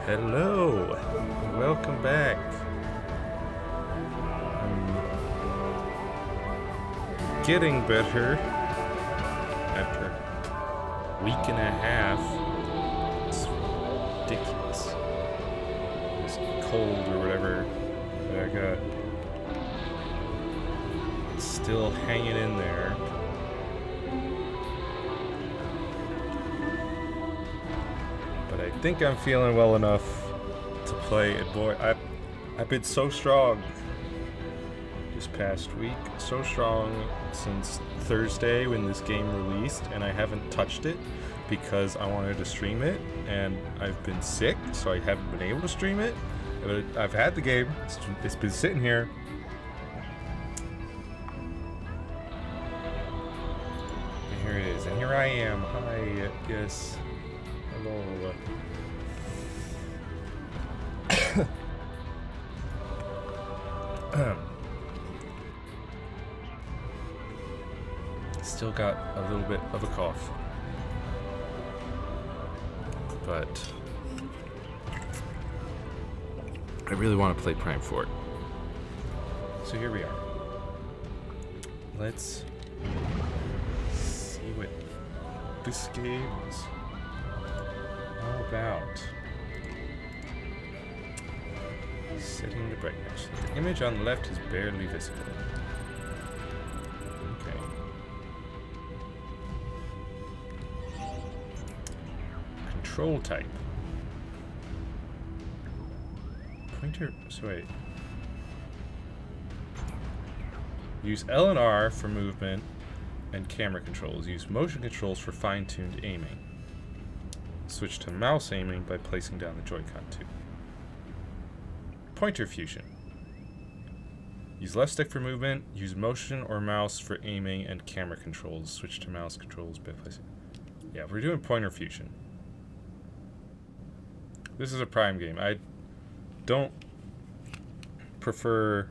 Hello, welcome back. I'm getting better after a week and a half. It's ridiculous. This cold or whatever that I got. It's still hanging in there. I think I'm feeling well enough to play it. Boy, I've been so strong this past week. So strong since Thursday when this game released, and I haven't touched it because I wanted to stream it, and I've been sick, so I haven't been able to stream it. But I've had the game. It's been sitting here. And here it is, and here I am. Hi, yes. Hello. Still got a little bit of a cough, but I really want to play Prime 4. So here we are. Let's see what this game is all about. Setting the brightness. The image on the left is barely visible. Okay. Control type. Pointer. So wait. Use L and R for movement and camera controls. Use motion controls for fine-tuned aiming. Switch to mouse aiming by placing down the Joy-Con tube. Pointer fusion. Use left stick for movement, use motion or mouse for aiming and camera controls. Switch to mouse controls by placing. Yeah, we're doing pointer fusion. This is a Prime game. I don't prefer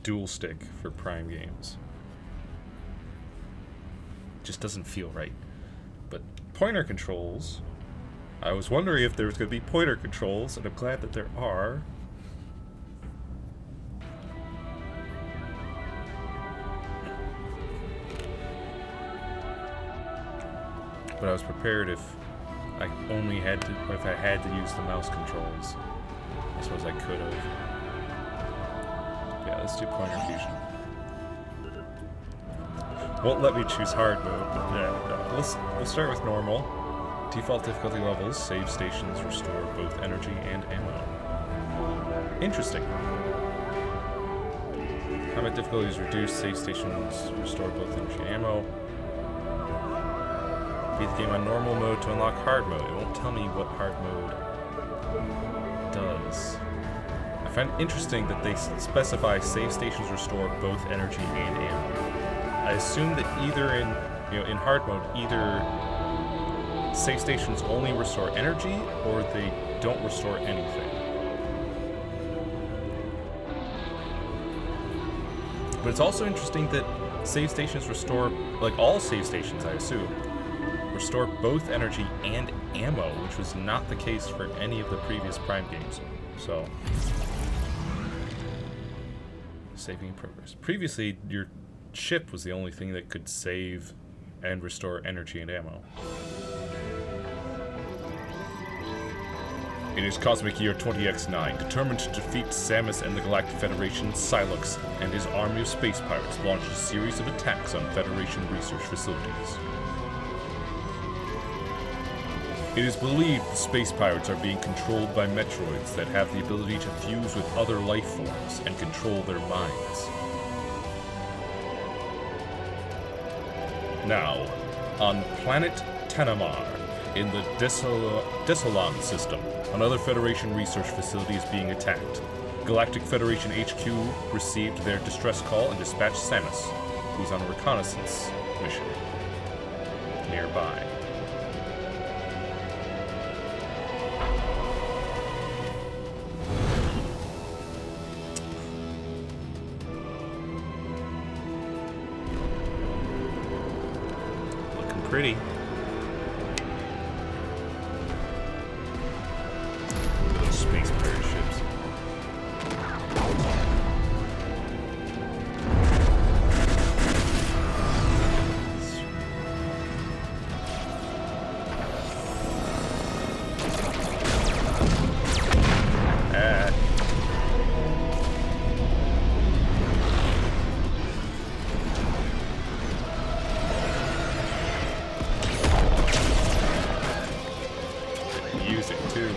dual stick for Prime games. It just doesn't feel right. But pointer controls, I was wondering if there was going to be pointer controls, and I'm glad that there are. But I was prepared if I had to use the mouse controls. I suppose I could have. Yeah, let's do pointer fusion. Won't let me choose hard mode, but yeah, we'll start with normal. Default difficulty levels, save stations restore both energy and ammo. Interesting. Combat difficulty is reduced, save stations restore both energy and ammo. Beat the game on normal mode to unlock hard mode. It won't tell me what hard mode does. I find it interesting that they specify save stations restore both energy and ammo. I assume that either in hard mode, either save stations only restore energy or they don't restore anything. But it's also interesting that Save stations restore, like all save stations, I assume, restore both energy and ammo, which was not the case for any of the previous Prime games. So, saving in progress. Previously, your ship was the only thing that could save and restore energy and ammo. It is Cosmic Year 20X9, determined to defeat Samus and the Galactic Federation. Sylux and his army of space pirates launched a series of attacks on Federation research facilities. It is believed the space pirates are being controlled by Metroids that have the ability to fuse with other life forms and control their minds. Now, on planet Tenamar, in the Desolon system, another Federation research facility is being attacked. Galactic Federation HQ received their distress call and dispatched Samus, who's on a reconnaissance mission nearby. Looking pretty. Space pirate ships. Use it too.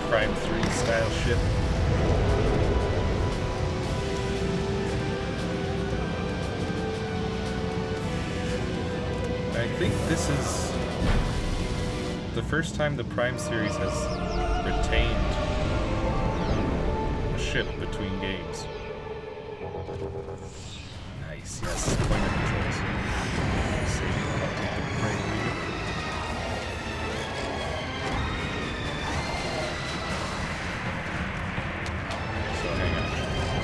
Prime 3 style ship. I think this is the first time the Prime series has retained a ship between games. Nice, yes, deployment controls. Save, I'll take the Prime leader. So hang on.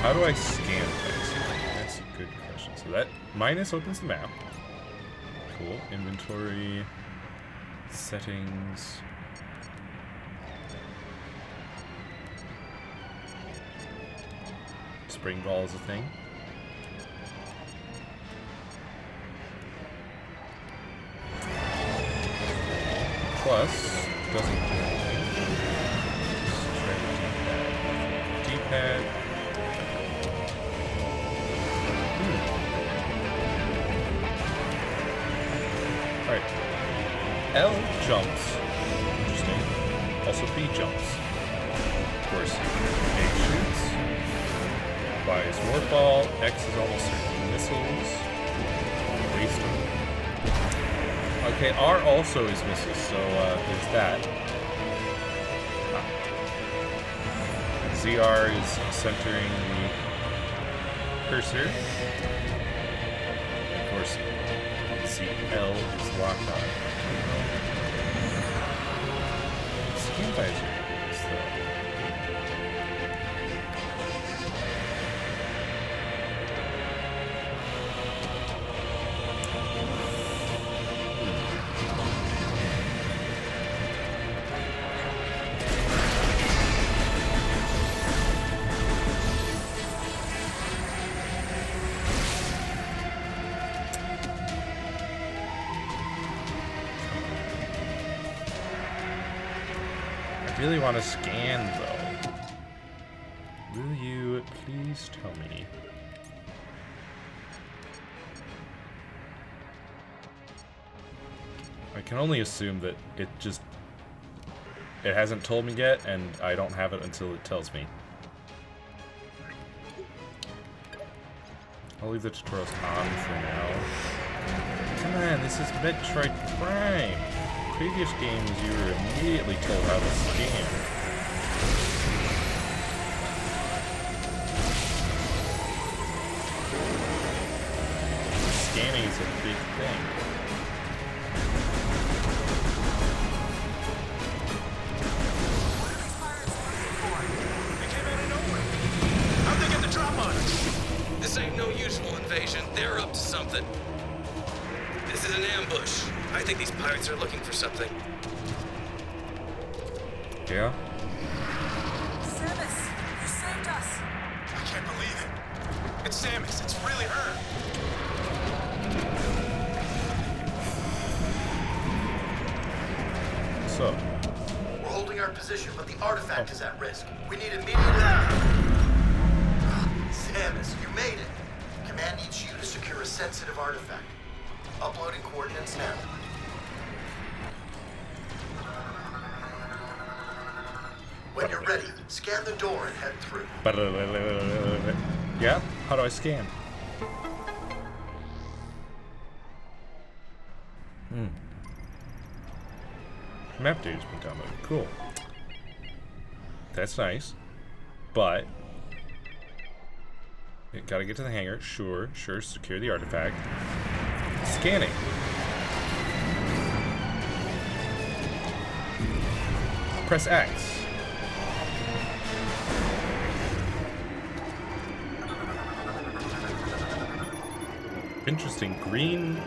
How do I scan things? That's a good question. So that minus opens the map. Cool. Inventory, settings. Spring ball is a thing. Plus, doesn't do anything. Let's try the D-pad. D-pad. Alright. L jumps. Interesting. Also B jumps. Of course. A shoots. Y is warp ball. X is almost certain missiles. Waste them. Okay, R also is missiles, so there's that. ZR is centering the cursor. Of course, ZL is locked on. Skin visor is though. I really want to scan though. Will you please tell me? I can only assume that it hasn't told me yet, and I don't have it until it tells me. I'll leave the tutorials on for now. Come on, this is Metroid Prime. Previous games, you were immediately told how to scan. Scanning is a big thing. They came out of nowhere. How'd they get the drop on us? This ain't no usual invasion. They're up to something. This is an ambush. I think these pirates are looking for something. Yeah? Samus, you saved us. I can't believe it. It's Samus. It's really her. So, We're holding our position, but the artifact is at risk. We need immediate... Samus, you made it. Command needs you to secure a sensitive artifact. Uploading coordinates now. When you're ready, scan the door and head through. yeah? How do I scan? Map data's been downloaded. Cool. That's nice. But you gotta get to the hangar. Sure. Secure the artifact. Scanning. Press X. Interesting. Green.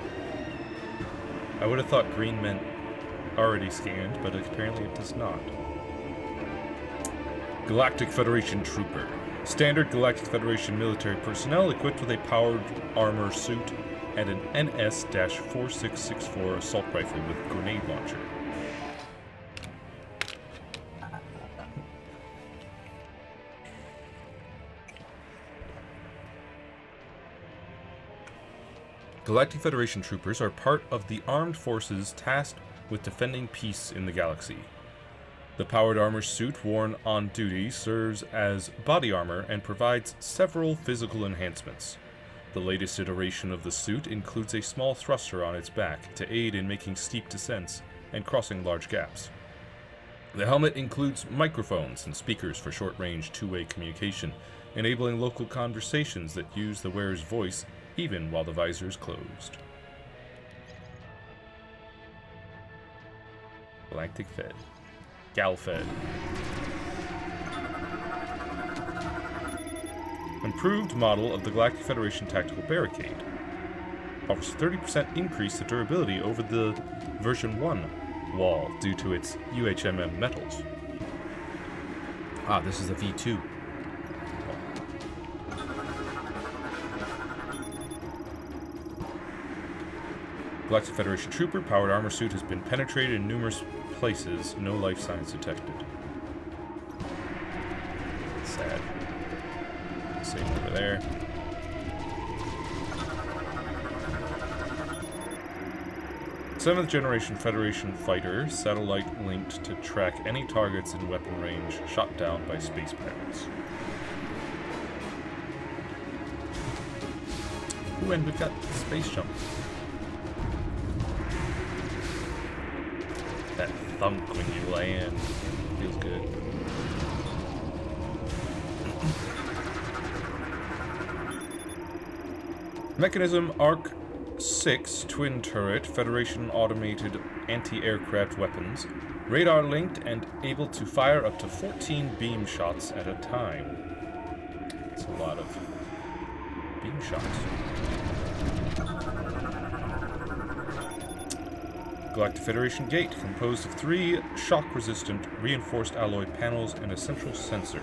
I would have thought green meant already scanned, but apparently it does not. Galactic Federation Trooper. Standard Galactic Federation military personnel equipped with a powered armor suit and an NS-4664 assault rifle with grenade launcher. Galactic Federation troopers are part of the armed forces tasked with defending peace in the galaxy. The powered armor suit worn on duty serves as body armor and provides several physical enhancements. The latest iteration of the suit includes a small thruster on its back to aid in making steep descents and crossing large gaps. The helmet includes microphones and speakers for short-range two-way communication, enabling local conversations that use the wearer's voice even while the visor is closed. Galactic Fed. GalFed. Improved model of the Galactic Federation Tactical Barricade. Offers 30% increase to durability over the version 1 wall due to its UHMM metals. Ah, this is a V2. Galactic Federation Trooper, powered armor suit has been penetrated in numerous places, no life signs detected. Sad. Same over there. Seventh generation Federation fighter, satellite linked to track any targets in weapon range, shot down by space pirates. Ooh, and we've got space jump. That thunk when you land feels good. Mechanism Arc 6 twin turret, Federation automated anti-aircraft weapons, radar linked and able to fire up to 14 beam shots at a time. That's a lot of beam shots. Galactic Federation Gate, composed of 3 shock-resistant reinforced alloy panels and a central sensor.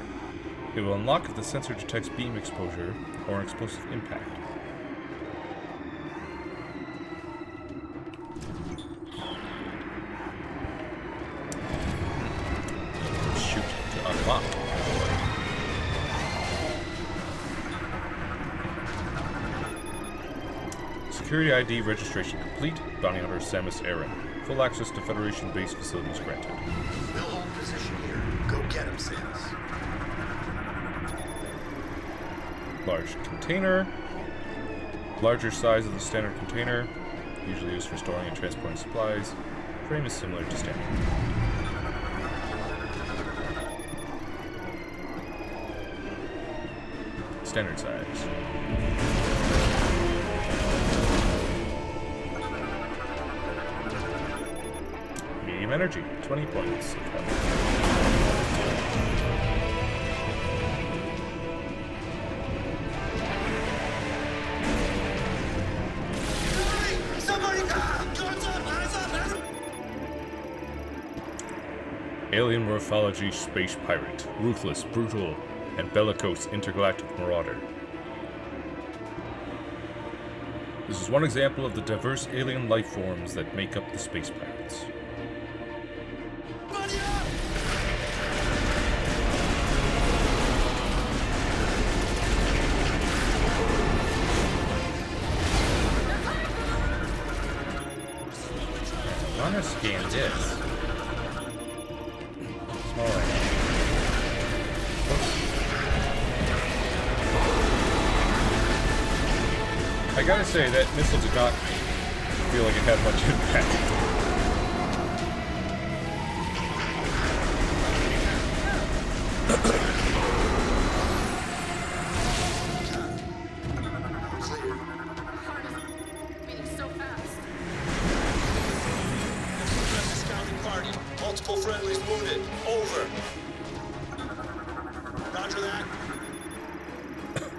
It will unlock if the sensor detects beam exposure or an explosive impact. Shoot to unlock. Security ID registration complete. Bounty hunter Samus Aran. Full access to Federation base facilities granted. We'll hold position here. Go get him, Samus. Large container. Larger size of the standard container. usually used for storing and transporting supplies. Frame is similar to standard. Standard size. Medium energy, 20 points. Somebody! Guns up! Hands up! Hands up! Alien morphology space pirate. Ruthless, brutal, and bellicose intergalactic marauder. This is one example of the diverse alien life forms that make up the space pirates. Buddy up! I want to scan this. Smaller. I gotta say, that missile did not feel like it had much impact. Meaning so fast. Suppress the scouting party. Multiple friendlies wounded. Over. Roger that.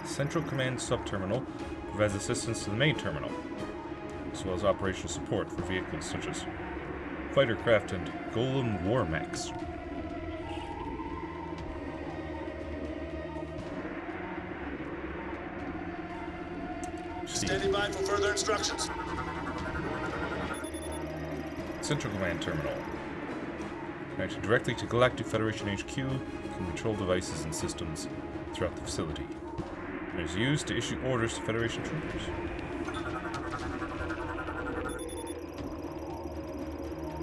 Central Command Subterminal provides assistance to the main terminal, as well as operational support for vehicles such as fighter craft and Golem war mechs. Standing by for further instructions. Central Command Terminal. Connected directly to Galactic Federation HQ, can control devices and systems throughout the facility. It is used to issue orders to Federation troopers.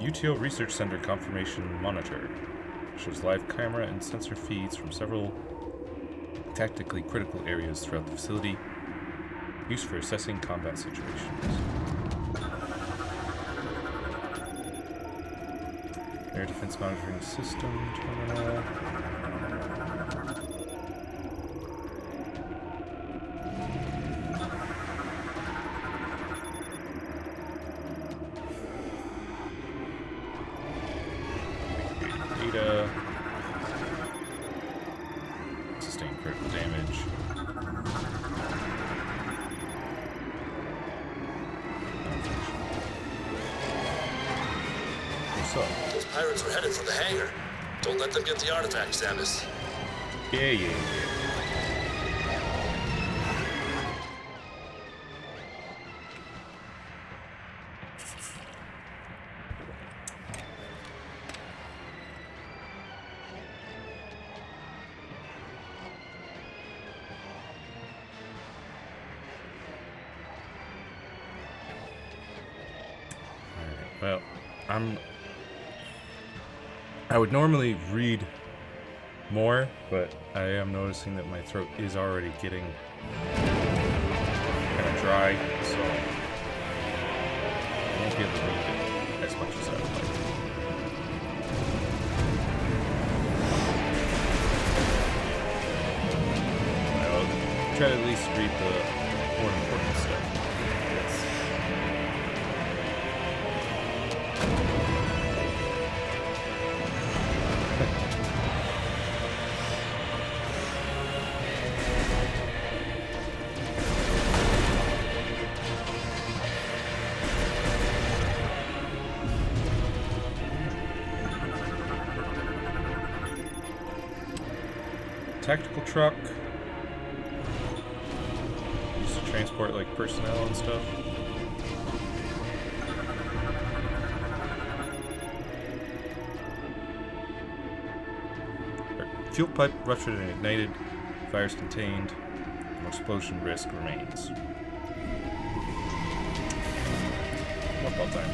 UTO Research Center Confirmation Monitor shows live camera and sensor feeds from several tactically critical areas throughout the facility, used for assessing combat situations. Air Defense Monitoring System Terminal. Data. Sustain critical damage. What's up? Those pirates are headed for the hangar. Don't let them get the artifact, Samus. Yeah. Well, I would normally read more, but I am noticing that my throat is already getting kind of dry, so I won't be able to read it as much as I would like. I'll try to at least read the more important stuff. Yes. Tactical truck. Used to transport like personnel and stuff. Fuel pipe ruptured and ignited. Fires contained. No explosion risk remains. What ball time?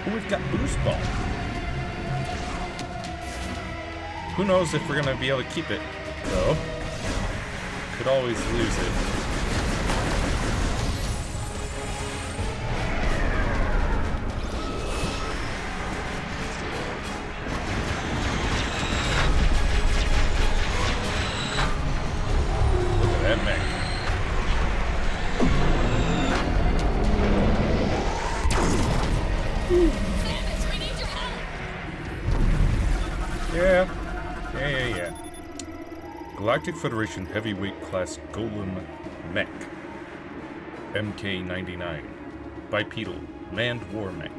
Oh, we've got boost ball. Who knows if we're gonna be able to keep it, though. Could always lose it. Samus, we need your help! Yeah. Galactic Federation Heavyweight Class Golem Mech. MK-99. Bipedal. Manned War Mech.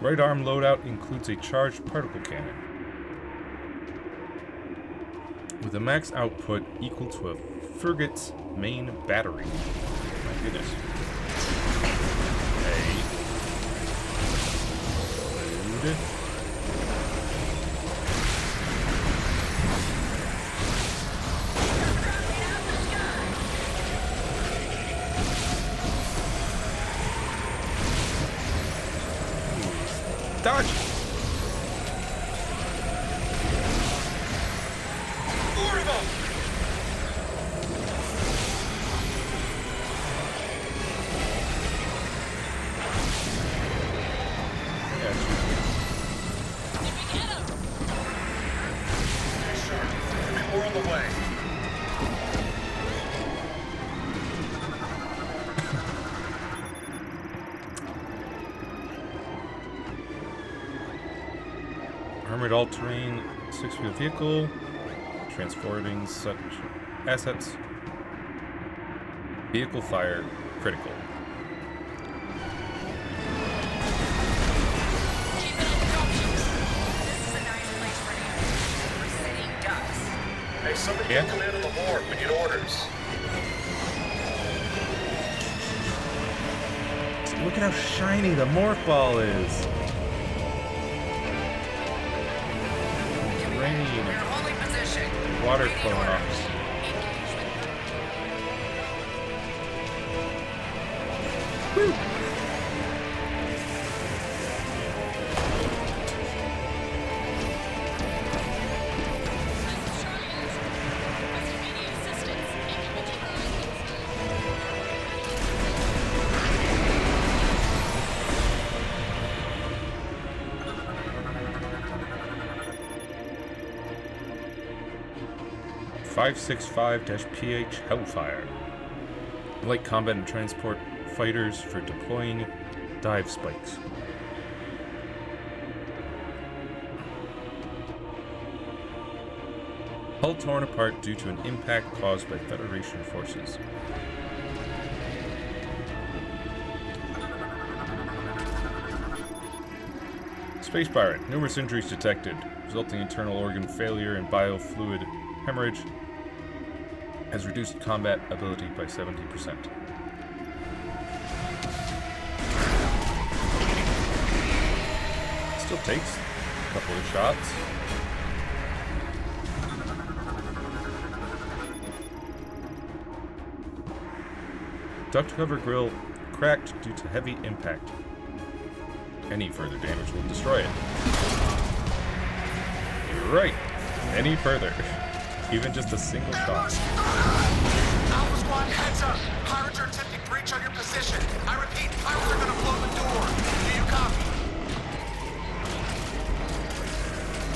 Right arm loadout includes a charged particle cannon. With a max output equal to a frigate's main battery. My goodness. Load. Dodge! Four of them! More on the way. Armored all-terrain 6-wheel vehicle, transporting such assets. Vehicle fire critical. Keep it on the options. This is a nice place for you. We're sitting ducks. Hey, somebody Yeah? get command of the morgue. We need orders. Look at how shiny the morph ball is. Rain. We're holding position. Water Waiting flowing orders. off. Assistance. Incoming .565-PH Hellfire. Light combat and transport fighters for deploying dive spikes. Hull torn apart due to an impact caused by Federation forces. Space Pirate. Numerous injuries detected, resulting in internal organ failure and biofluid hemorrhage. Has reduced combat ability by 70%. Still takes a couple of shots. Duct cover grill cracked due to heavy impact. Any further damage will destroy it. You're right. Any further. Even just a single shot. Alpha Squad, heads up! Pirates are attempting breach on your position. I repeat, pirates are gonna blow the door. Do you copy?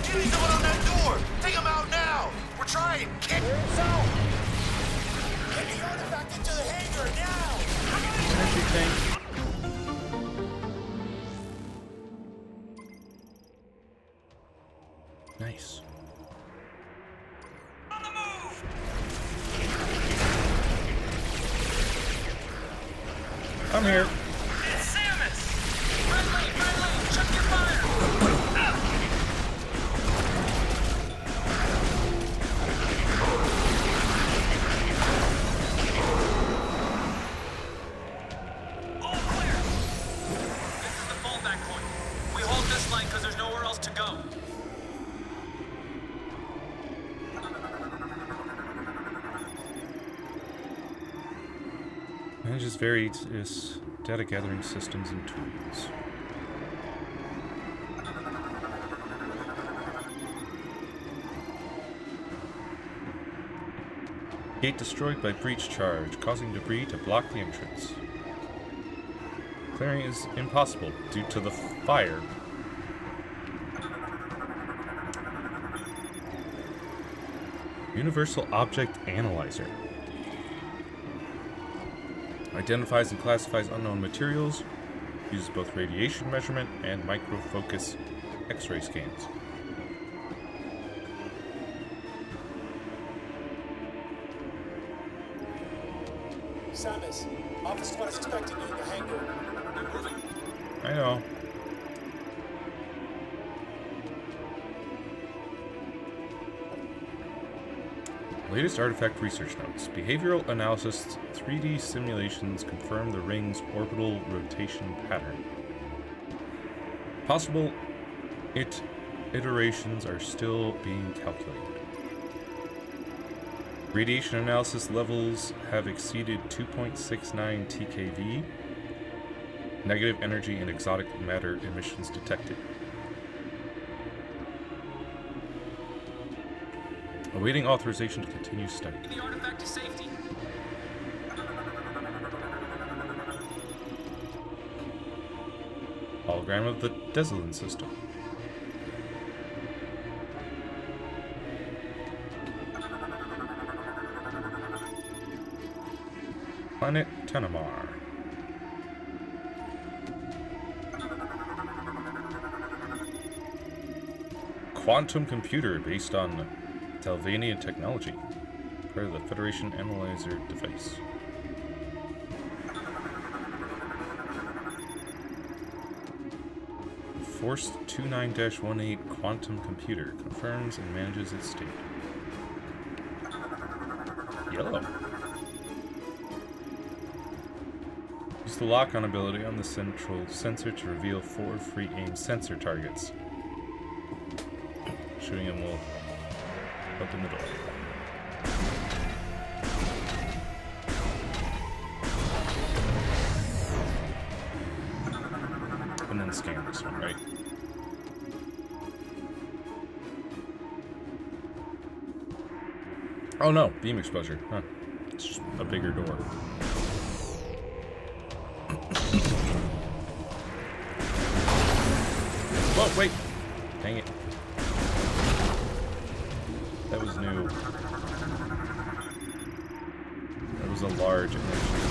Get someone on that door! Take them out now! We're trying! Kick! Get the artifact into the hangar now! Energy tank. Nice. I'm here. It's Samus! Friendly! Check your fire! All clear! This is the fallback point. We hold this line because there's nowhere else to go. Manages various data gathering systems and tools. Gate destroyed by breach charge, causing debris to block the entrance. Clearing is impossible due to the fire. Universal Object Analyzer. Identifies and classifies unknown materials, uses both radiation measurement and microfocus X-ray scans. Samus, Office Squad is expecting you in the hangar. They're moving. I know. Latest artifact research notes. Behavioral analysis 3D simulations confirm the ring's orbital rotation pattern. Possible iterations are still being calculated. Radiation analysis levels have exceeded 2.69 TKV. Negative energy and exotic matter emissions detected. Awaiting authorization to continue study. The artifact to safety. Hologram of the Desolin system. Planet Tenamar. Quantum computer based on Telvanian technology. Part of the Federation Analyzer device. Force 29-18 quantum computer confirms and manages its state. Yellow. Use the lock-on ability on the central sensor to reveal 4 free aim sensor targets. Shooting them will open the door. And then scan this one, right? Oh no, beam exposure. Huh. It's just a bigger door. Whoa, wait! Dang it. That was new. That was a large energy.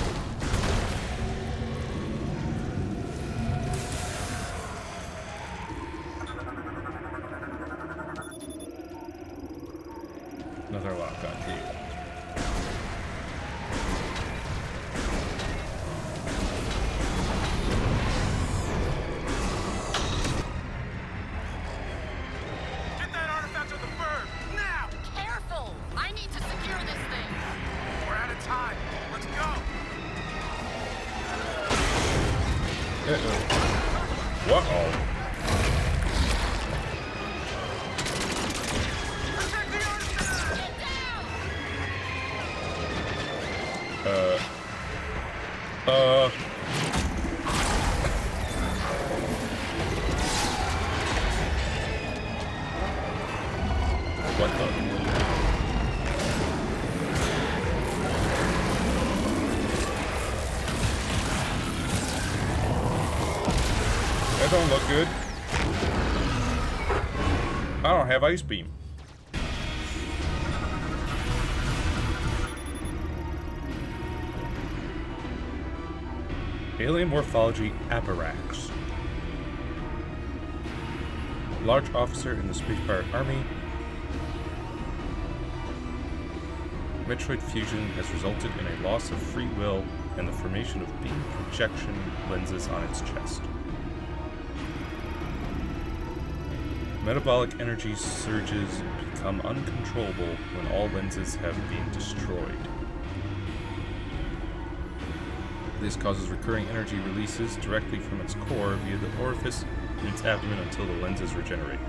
Another lock-on key. Get that artifact on the bird, now! Careful! I need to secure this thing. We're out of time. Let's go! Uh-oh. What-oh? Protect the artifact! Get down! What the? That don't look good. I don't have ice beam. Alien morphology Apparax. Large officer in the Space Pirate Army. Metroid fusion has resulted in a loss of free will and the formation of beam projection lenses on its chest. Metabolic energy surges become uncontrollable when all lenses have been destroyed. This causes recurring energy releases directly from its core via the orifice in its abdomen until the lenses regenerate.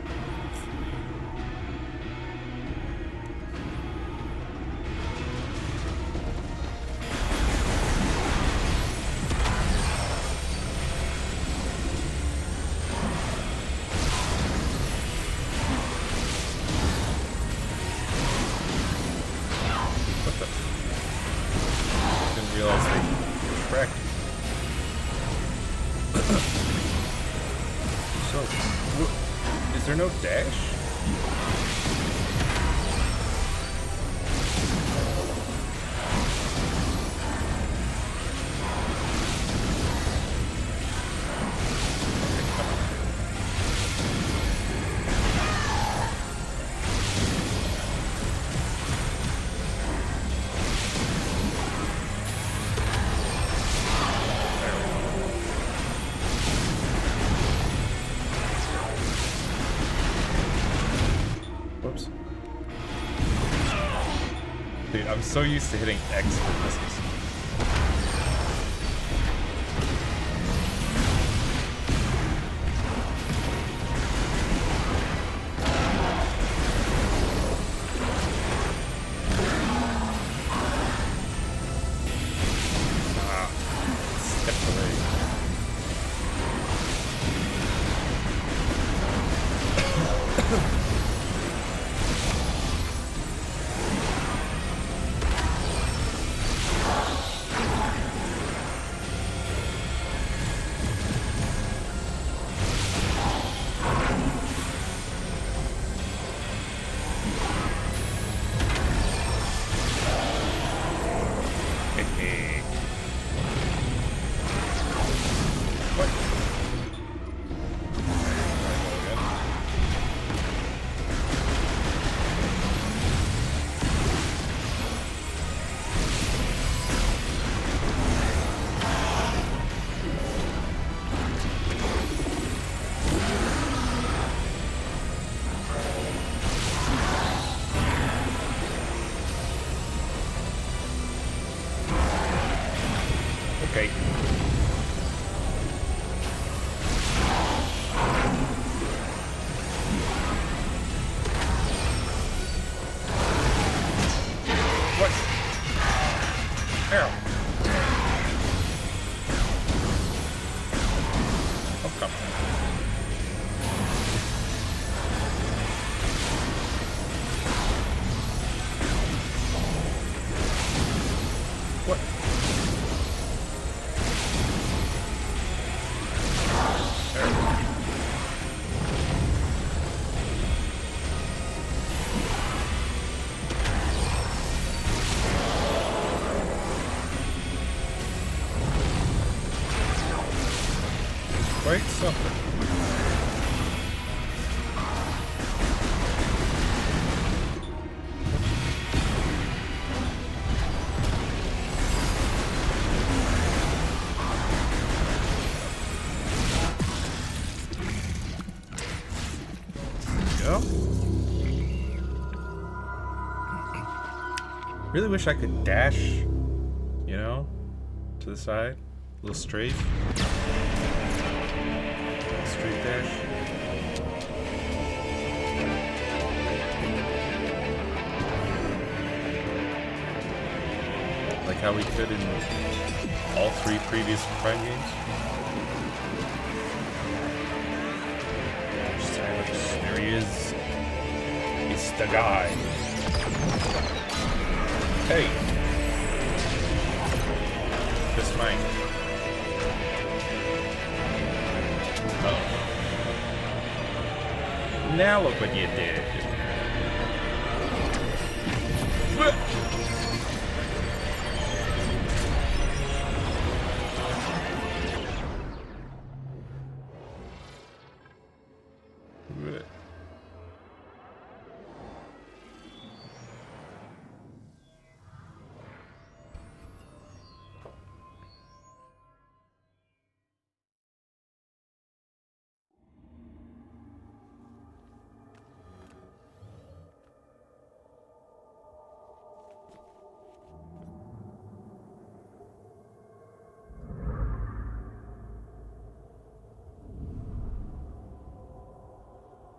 What the? Didn't realize they tracked. So, is there no dash? so used to hitting X for missiles. Okay. What? Ow. Oh, come on. What? Quite something. Go. Really wish I could dash, you know, to the side, a little strafe. Straight dash. Like how we could in all 3 previous Prime games. Silence. There he is. It's the guy. Hey. This mine. Oh. Now look what you did.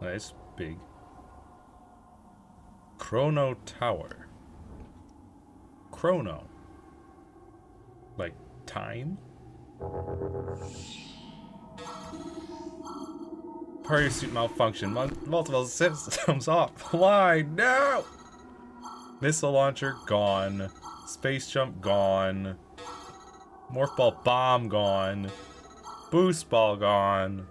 Nice, big. Chrono Tower. Chrono. Like time? Party suit malfunction. Multiple systems off. Why? No! Missile launcher gone. Space jump gone. Morph ball bomb gone. Boost ball gone.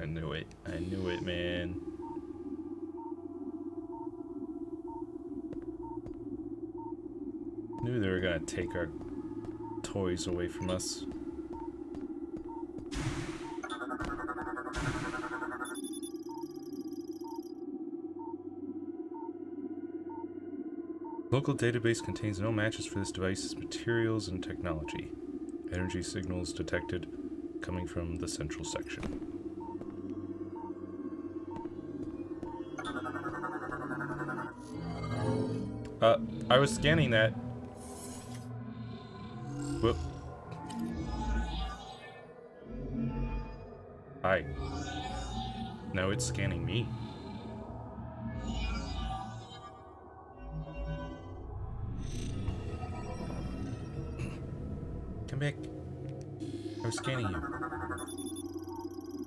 I knew it. I knew it, man. Knew they were gonna take our toys away from us. Local database contains no matches for this device's materials and technology. Energy signals detected coming from the central section. I was scanning that. Whoop. Hi. No, it's scanning me. Come back. I was scanning you.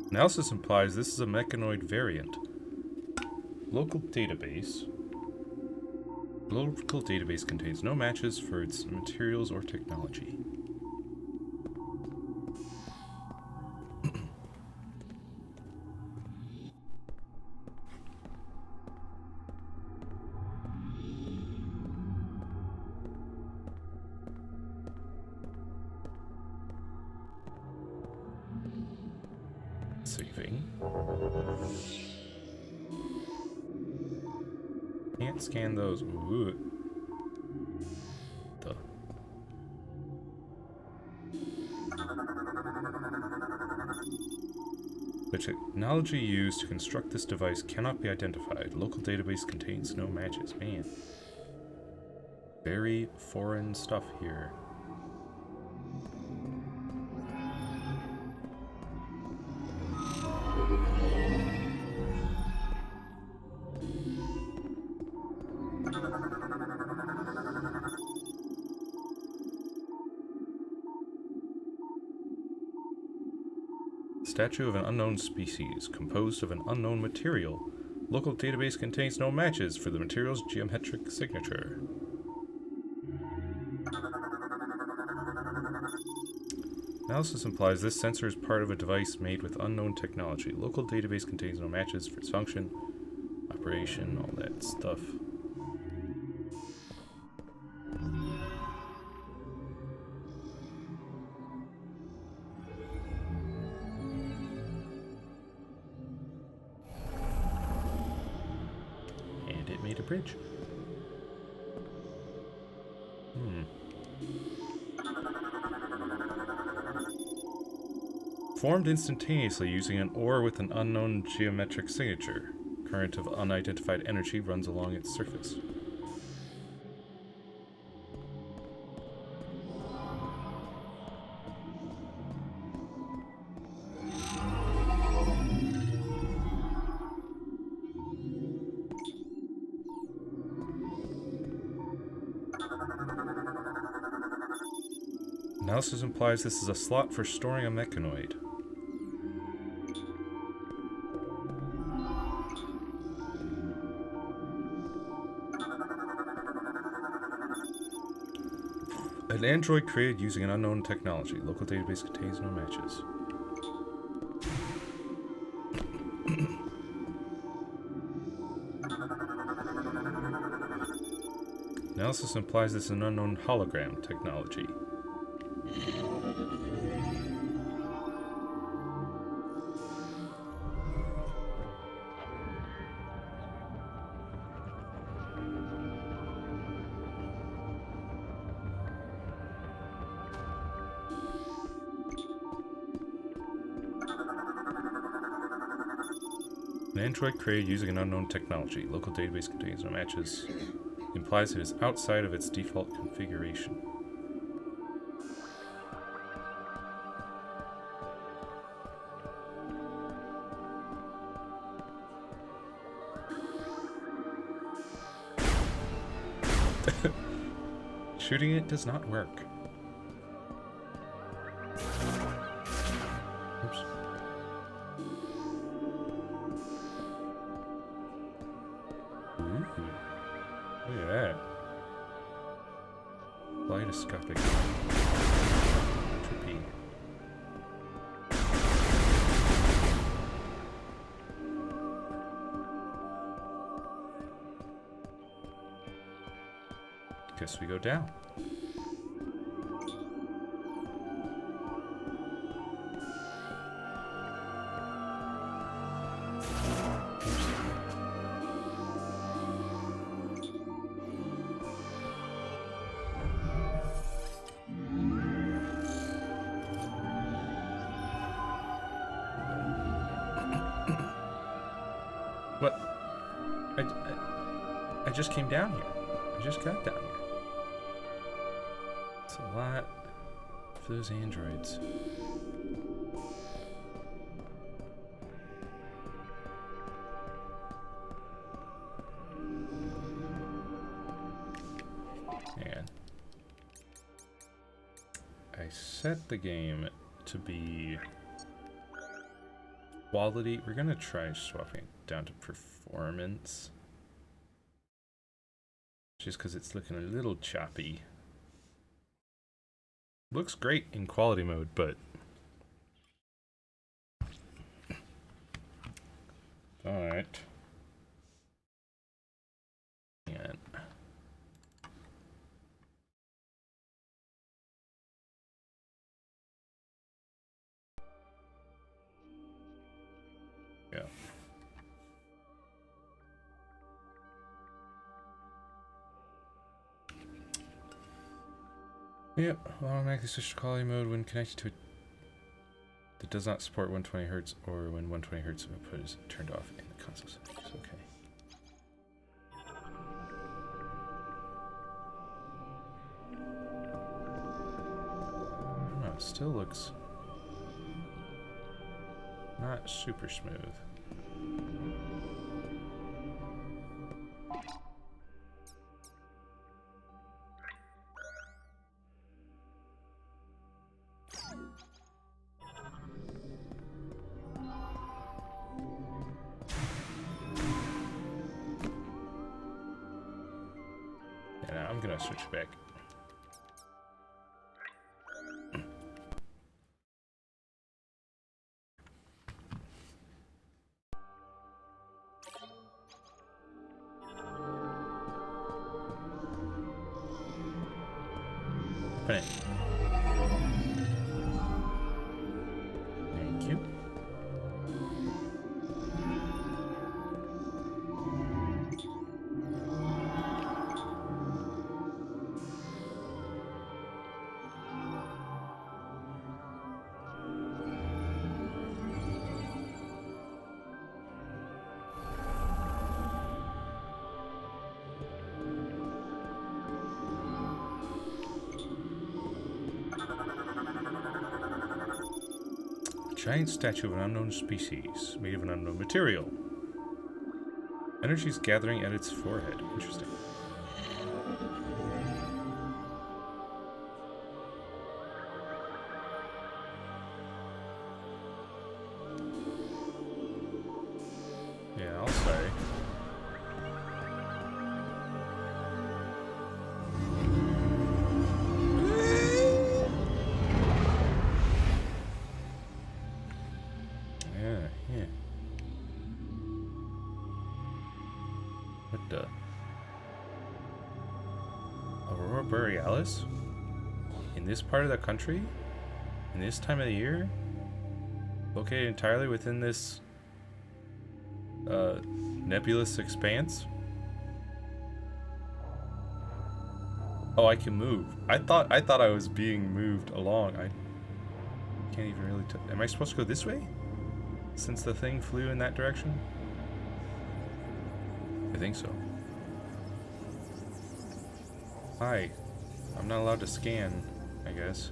Analysis implies this is a mechanoid variant. Local database. Local database contains no matches for its materials or technology. Saving. Can't scan those. Ooh. Duh. The technology used to construct this device cannot be identified. Local database contains no matches. Man. Very foreign stuff here. Statue of an unknown species, composed of an unknown material. Local database contains no matches for the material's geometric signature. Analysis implies this sensor is part of a device made with unknown technology. Local database contains no matches for its function, operation, all that stuff. And it made a bridge. Formed instantaneously using an ore with an unknown geometric signature. Current of unidentified energy runs along its surface. Analysis implies this is a slot for storing a mechanoid. An android created using an unknown technology. Local database contains no matches. Analysis implies this is an unknown hologram technology. An android created using an unknown technology. Local database contains no matches. Implies it is outside of its default configuration. Shooting it does not work. Oops. Ooh. Look at that. Kaleidoscopic. Trippy. Guess we go down. What? I just came down here. I I just got down here. It's a lot for those androids. And I set the game to be quality. We're gonna try swapping it down to performance. Just because it's looking a little choppy. Looks great in quality mode, but alright. And yeah. Yep, automatically switch to quality mode when connected to it that does not support 120 Hz or when 120 Hz output is turned off in the console settings. Okay. Oh, it still looks not super smooth. Yeah, I'm gonna switch back. Open it. Thank you. Giant statue of an unknown species, made of an unknown material. Energy's gathering at its forehead. Interesting. Yeah, I'll say. Yeah. What the? Aurora Borealis? In this part of the country? In this time of the year? Located entirely within this nebulous expanse? Oh, I can move. I thought I was being moved along. I can't even really tell. Am I supposed to go this way? Since the thing flew in that direction? I think so. Hi. I'm not allowed to scan, I guess.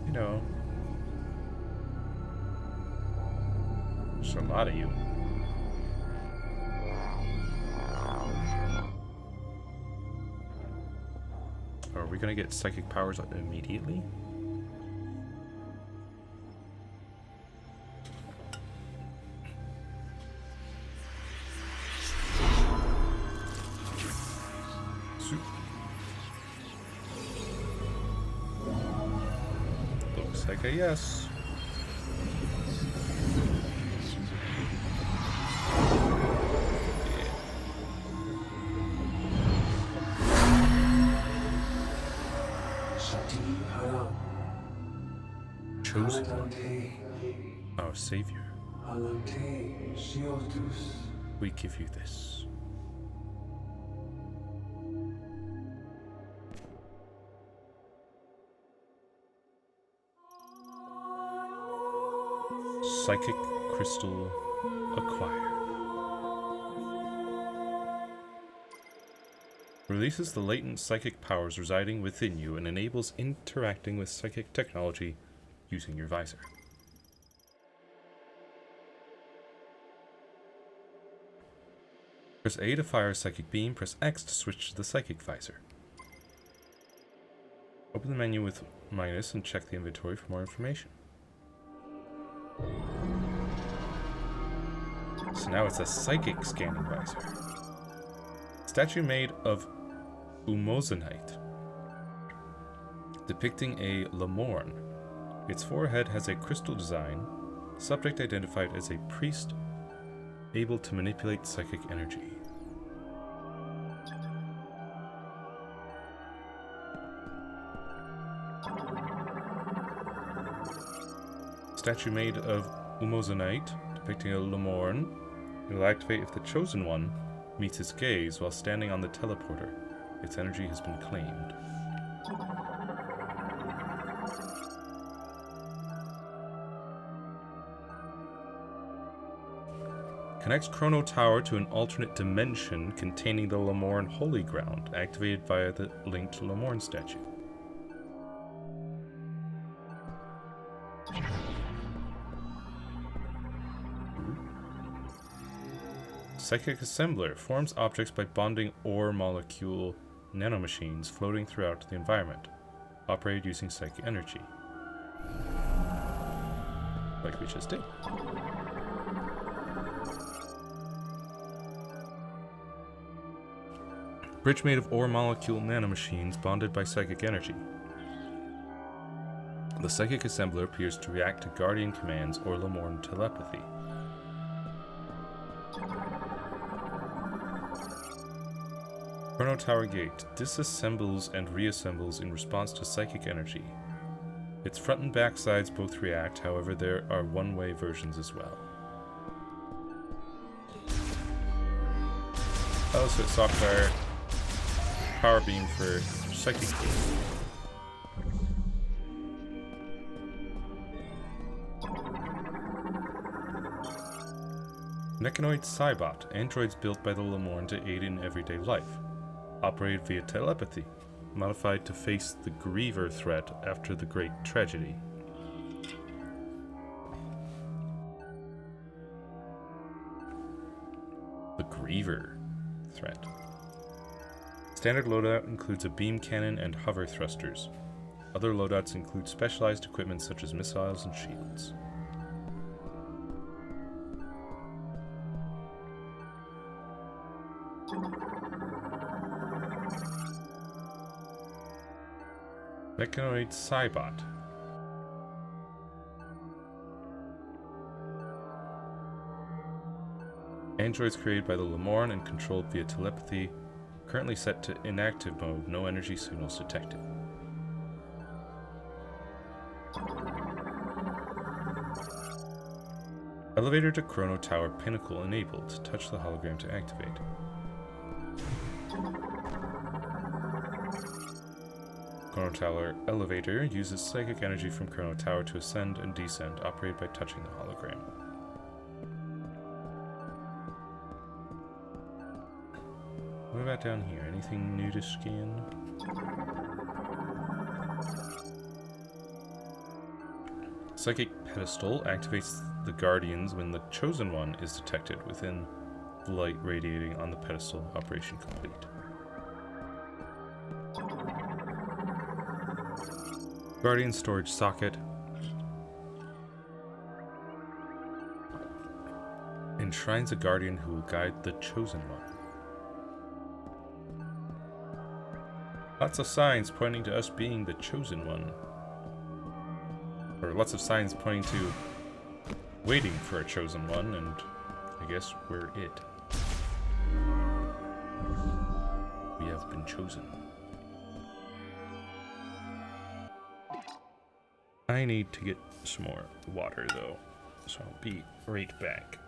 You know, there's a lot of you. Are we gonna get psychic powers immediately? Looks like a yes. Chosen one. Our savior. we give you this. Psychic Crystal acquired. Releases the latent psychic powers residing within you and enables interacting with psychic technology using your visor. Press A to fire a psychic beam, press X to switch to the psychic visor. Open the menu with minus and check the inventory for more information. So now it's a psychic scanning visor. Statue made of Umozanite, depicting a Lemorn. Its forehead has a crystal design, subject identified as a priest able to manipulate psychic energy. Statue made of Umozanite, depicting a Lemorn. It will activate if the Chosen One meets its gaze while standing on the teleporter. Its energy has been claimed. Connects Chrono Tower to an alternate dimension containing the Lemorn Holy Ground, activated via the linked Lemorn statue. Psychic Assembler forms objects by bonding ore molecule nanomachines floating throughout the environment, operated using psychic energy. Like we just did. Bridge made of ore molecule nanomachines bonded by psychic energy. The Psychic Assembler appears to react to Guardian commands or Lemorn telepathy. Chrono Tower Gate disassembles and reassembles in response to psychic energy. Its front and back sides both react, however there are one-way versions as well. Oh, so it swapped our power beam for psychic beam. Mechanoid Cybot, androids built by the Lemorn to aid in everyday life. Operated via telepathy, modified to face the Griever threat after the Great Tragedy. The Griever threat. Standard loadout includes a beam cannon and hover thrusters. Other loadouts include specialized equipment such as missiles and shields. Mechanoid Cybot. Androids created by the Lemorn and controlled via telepathy, currently set to inactive mode, no energy signals detected. Elevator to Chrono Tower Pinnacle enabled. Touch the hologram to activate. Chrono Tower Elevator uses psychic energy from Chrono Tower to ascend and descend, operated by touching the hologram. What about down here? Anything new to scan? Psychic Pedestal activates the Guardians when the Chosen One is detected within the light radiating on the pedestal. Operation complete. Guardian storage socket. Enshrines a Guardian who will guide the Chosen One. Lots of signs pointing to us being the Chosen One. Or lots of signs pointing to waiting for a Chosen One, and I guess we're it. We have been chosen. I need to get some more water though, so I'll be right back.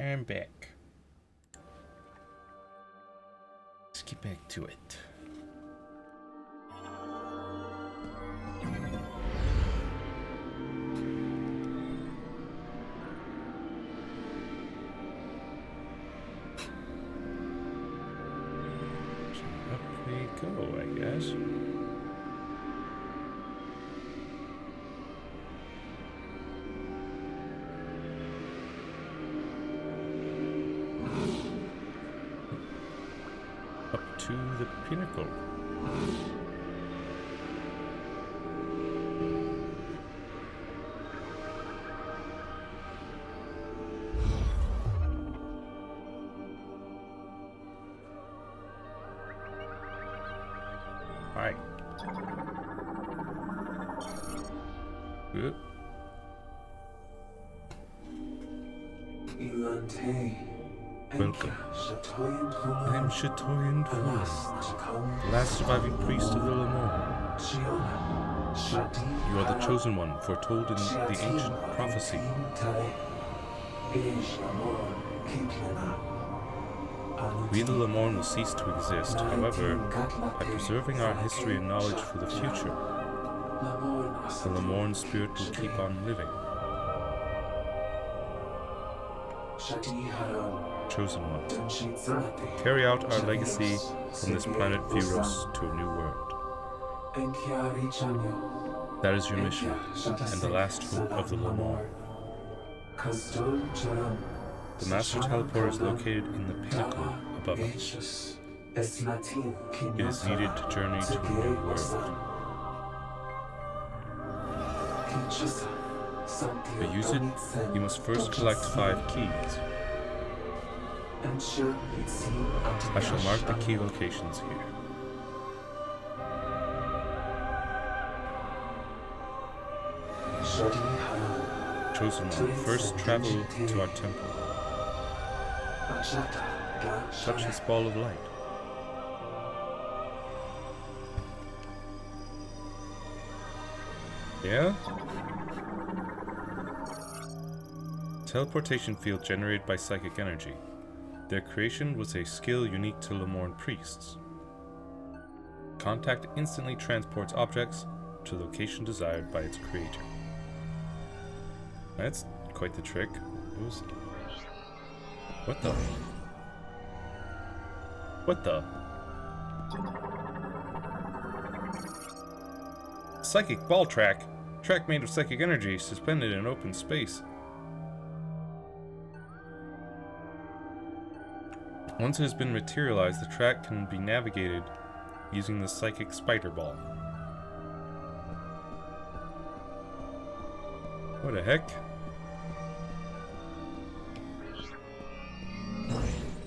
I'm back. Let's get back to it. Up we go, I guess. Up to the pinnacle. Hi. Good. Welcome. I'm Chatoyan Fulan, the last surviving priest of the Lemon. You are the chosen one, foretold in the ancient prophecy. We the Lemon will cease to exist, however, by preserving our history and knowledge for the future, the Lemon spirit will keep on living. Chosen one, carry out our legacy from this planet Viros to a new world. That is your mission, and the last hope of the Lemon. The Master Teleporter is located in the pinnacle above us. It is needed to journey to a new world. To use it, you must first collect 5 keys. I shall mark the key locations here. Chosen one, first travel to our temple. Touch this ball of light. Yeah? Teleportation field generated by psychic energy. Their creation was a skill unique to Lemorn priests. Contact instantly transports objects to the location desired by its creator. That's quite the trick. What the? What the? Psychic ball track. Track made of psychic energy, suspended in open space. Once it has been materialized, the track can be navigated using the psychic spider ball. What the heck?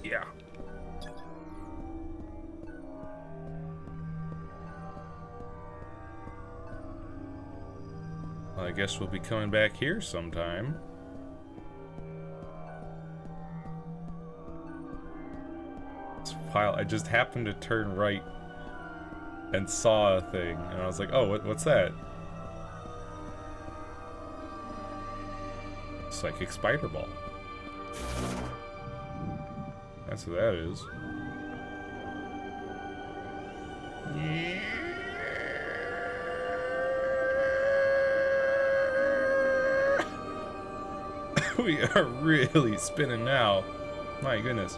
Yeah. Well, I guess we'll be coming back here sometime. Pile. I just happened to turn right and saw a thing, and I was like, "Oh, what's that?" Psychic spider ball. That's what that is. We are really spinning now. My goodness.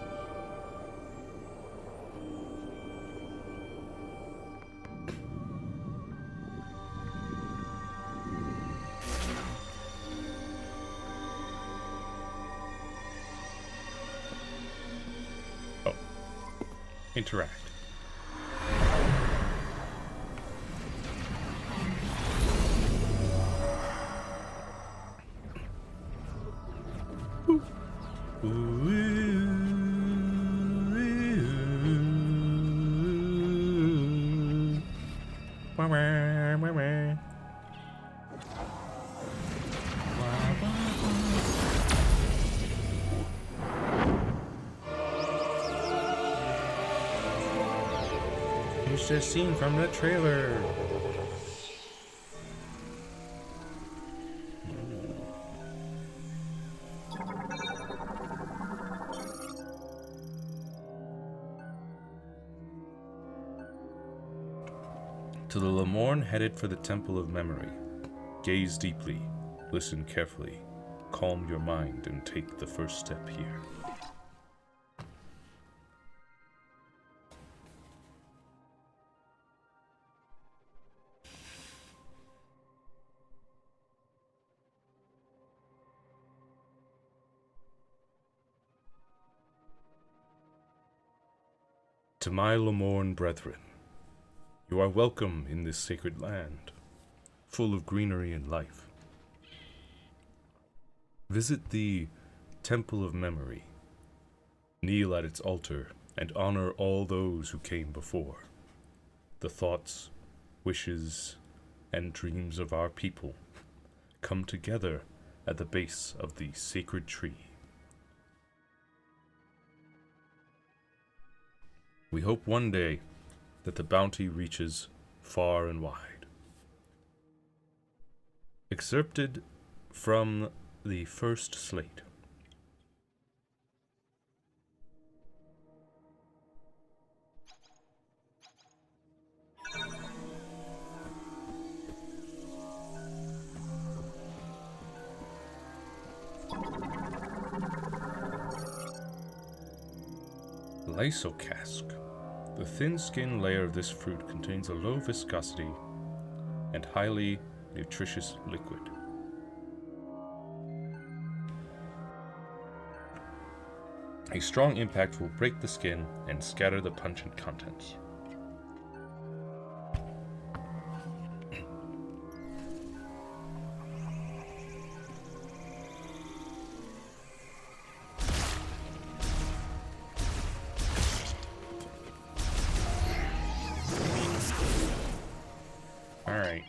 Interact. Here's the scene from the trailer. To the Lamorne headed for the Temple of Memory. Gaze deeply, listen carefully, calm your mind, and take the first step here. To my Lamorne brethren, you are welcome in this sacred land, full of greenery and life. Visit the Temple of Memory, kneel at its altar, and honor all those who came before. The thoughts, wishes, and dreams of our people come together at the base of the sacred tree. We hope one day that the bounty reaches far and wide. Excerpted from the first slate. Lysocask. The thin skin layer of this fruit contains a low viscosity and highly nutritious liquid. A strong impact will break the skin and scatter the pungent contents. Alright.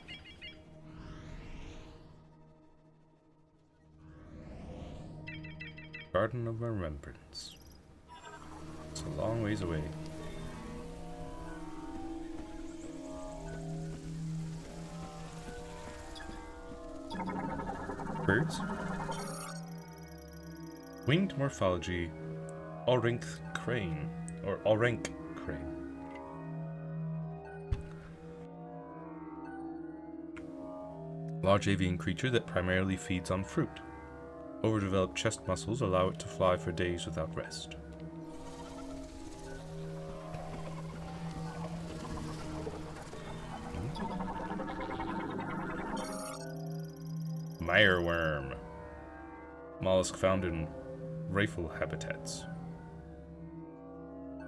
Garden of Remembrance. It's a long ways away. Birds. Winged morphology, Aurynch crane, or Aurynch crane. Large avian creature that primarily feeds on fruit. Overdeveloped chest muscles allow it to fly for days without rest. Mireworm. Mollusk found in rifle habitats.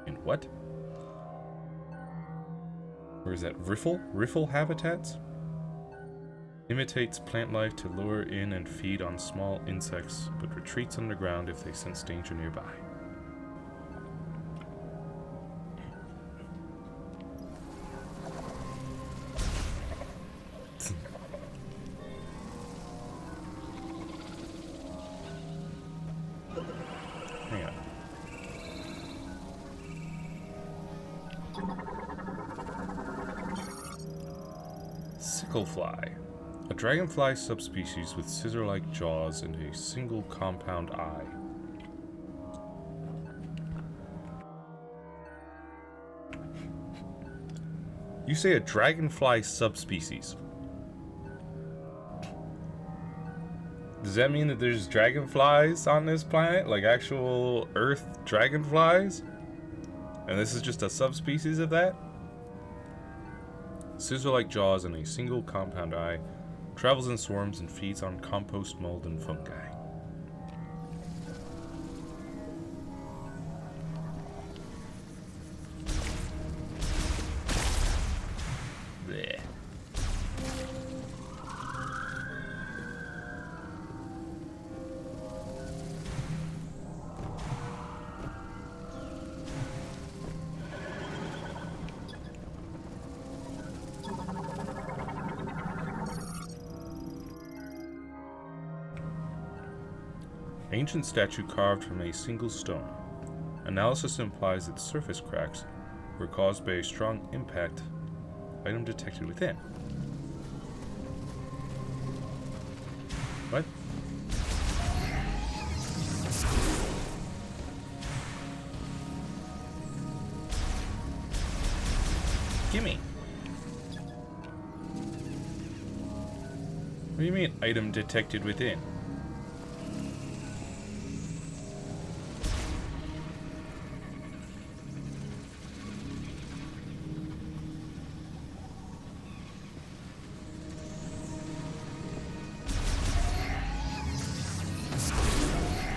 In what? Or is that riffle? Riffle habitats? Imitates plant life to lure in and feed on small insects, but retreats underground if they sense danger nearby. Hang on. Sicklefly. A dragonfly subspecies with scissor-like jaws and a single compound eye. You say a dragonfly subspecies. Does that mean that there's dragonflies on this planet? Like actual Earth dragonflies? And this is just a subspecies of that? Scissor-like jaws and a single compound eye. Travels in swarms and feeds on compost, mold, and fungi. Blech. Ancient statue carved from a single stone. Analysis implies that surface cracks were caused by a strong impact. Item detected within. What? Gimme. What do you mean, item detected within?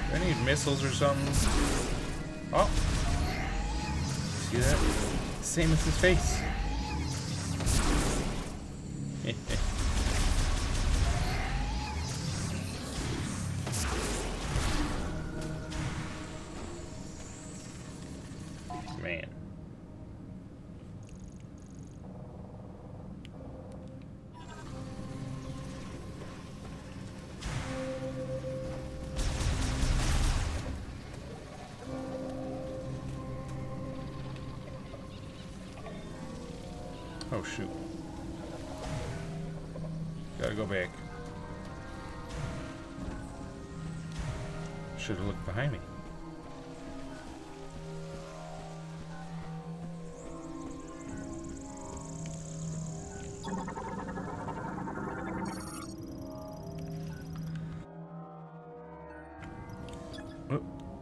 Do I need missiles or something? Oh! See that? Same as his face. Man. Oh shoot. Gotta go back. Should have looked behind me.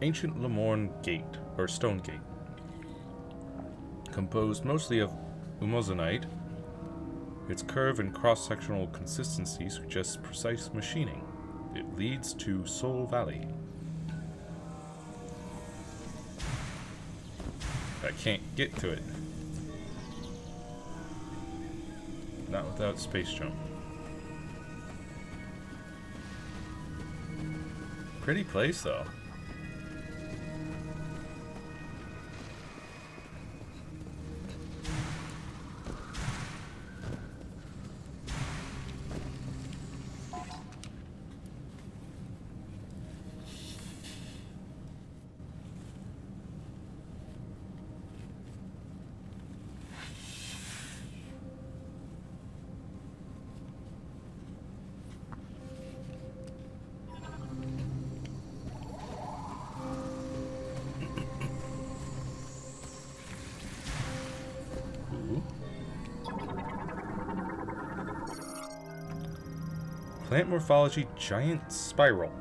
Ancient Lemorn Gate, or Stone Gate. Composed mostly of Umozanite, its curve and cross-sectional consistency suggests precise machining. It leads to Soul Valley. I can't get to it. Not without space jump. Pretty place, though. Plant morphology: giant spiral.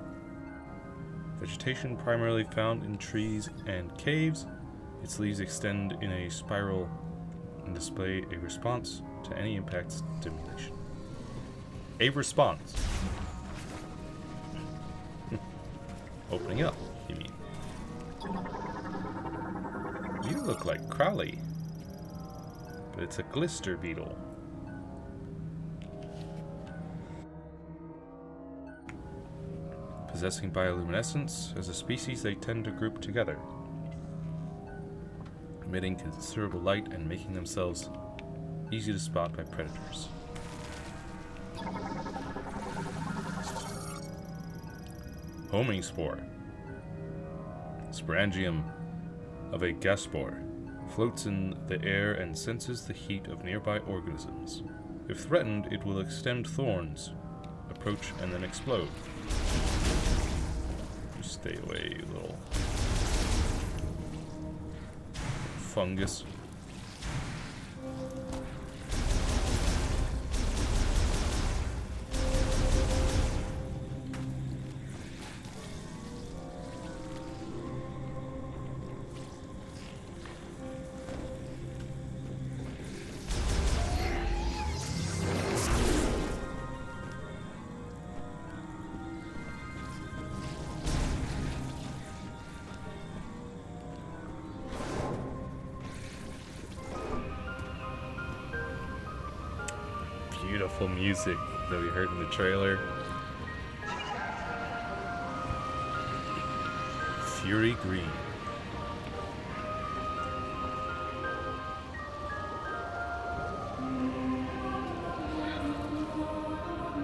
Vegetation primarily found in trees and caves. Its leaves extend in a spiral and display a response to any impact stimulation. A response. Opening up, you mean? You look like Crowley, but it's a glister beetle. Possessing bioluminescence, as a species they tend to group together, emitting considerable light and making themselves easy to spot by predators. Homing spore. Sporangium of a gaspore floats in the air and senses the heat of nearby organisms. If threatened, it will extend thorns, approach, and then explode. Stay away, you little fungus. Beautiful music that we heard in the trailer. Fury Green.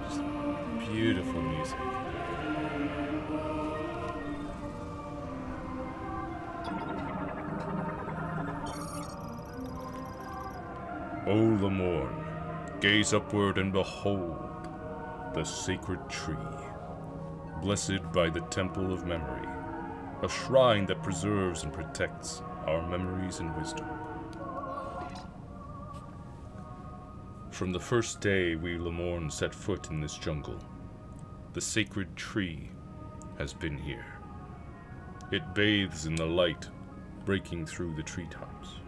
Just beautiful music. O Lemorn, gaze upward and behold the sacred tree, blessed by the Temple of Memory, a shrine that preserves and protects our memories and wisdom. From the first day we Lemorn set foot in this jungle, the sacred tree has been here. It bathes in the light breaking through the treetops,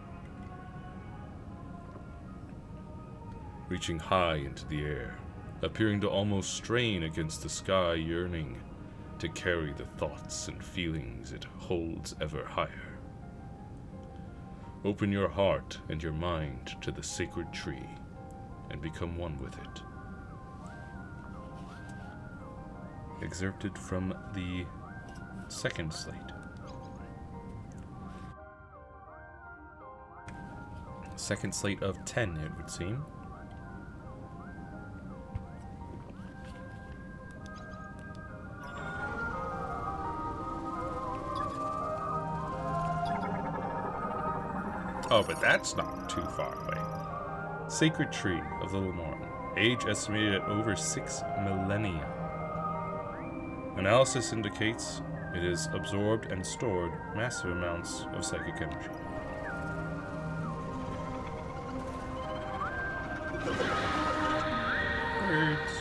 reaching high into the air, appearing to almost strain against the sky, yearning to carry the thoughts and feelings it holds ever higher. Open your heart and your mind to the sacred tree and become one with it. Excerpted from the second slate. Second slate of 10, it would seem. Oh, but that's not too far away. Sacred Tree of the Lemorn. Age estimated at over 6 millennia. Analysis indicates it has absorbed and stored massive amounts of psychic energy. Birds.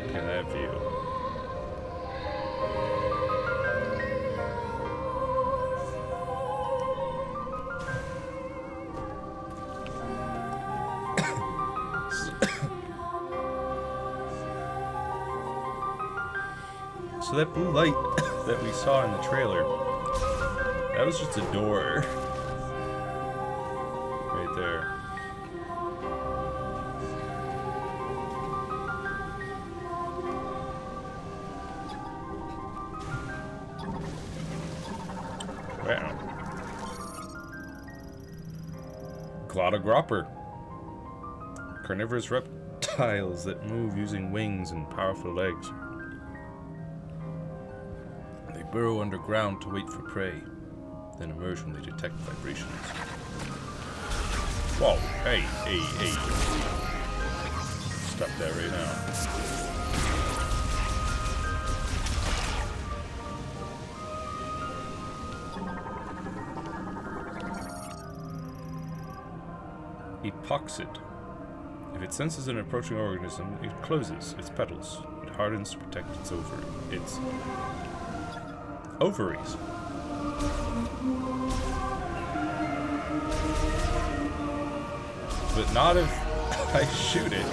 Look at that view. So that blue light that we saw in the trailer, that was just a door. Right there. Wow. Glottogropper. Carnivorous reptiles that move using wings and powerful legs. They burrow underground to wait for prey, then emerge when they detect vibrations. Whoa, hey. Stop that right now. Epoxid. If it senses an approaching organism, it closes its petals. It hardens to protect its ovaries. But not if I shoot it.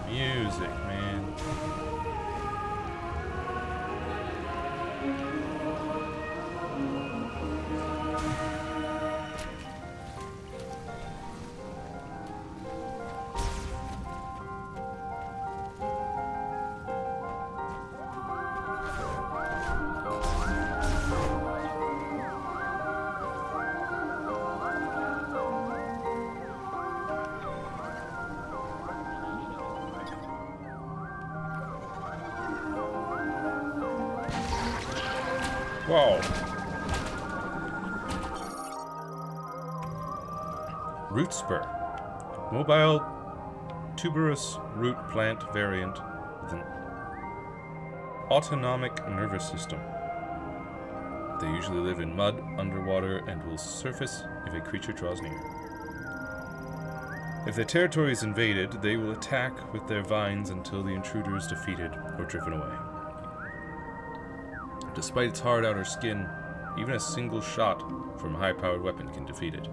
Music, man. Whoa. Root spur. Mobile tuberous root plant variant with an autonomic nervous system. They usually live in mud, underwater, and will surface if a creature draws near. If their territory is invaded, they will attack with their vines until the intruder is defeated or driven away. Despite its hard outer skin, even a single shot from a high-powered weapon can defeat it.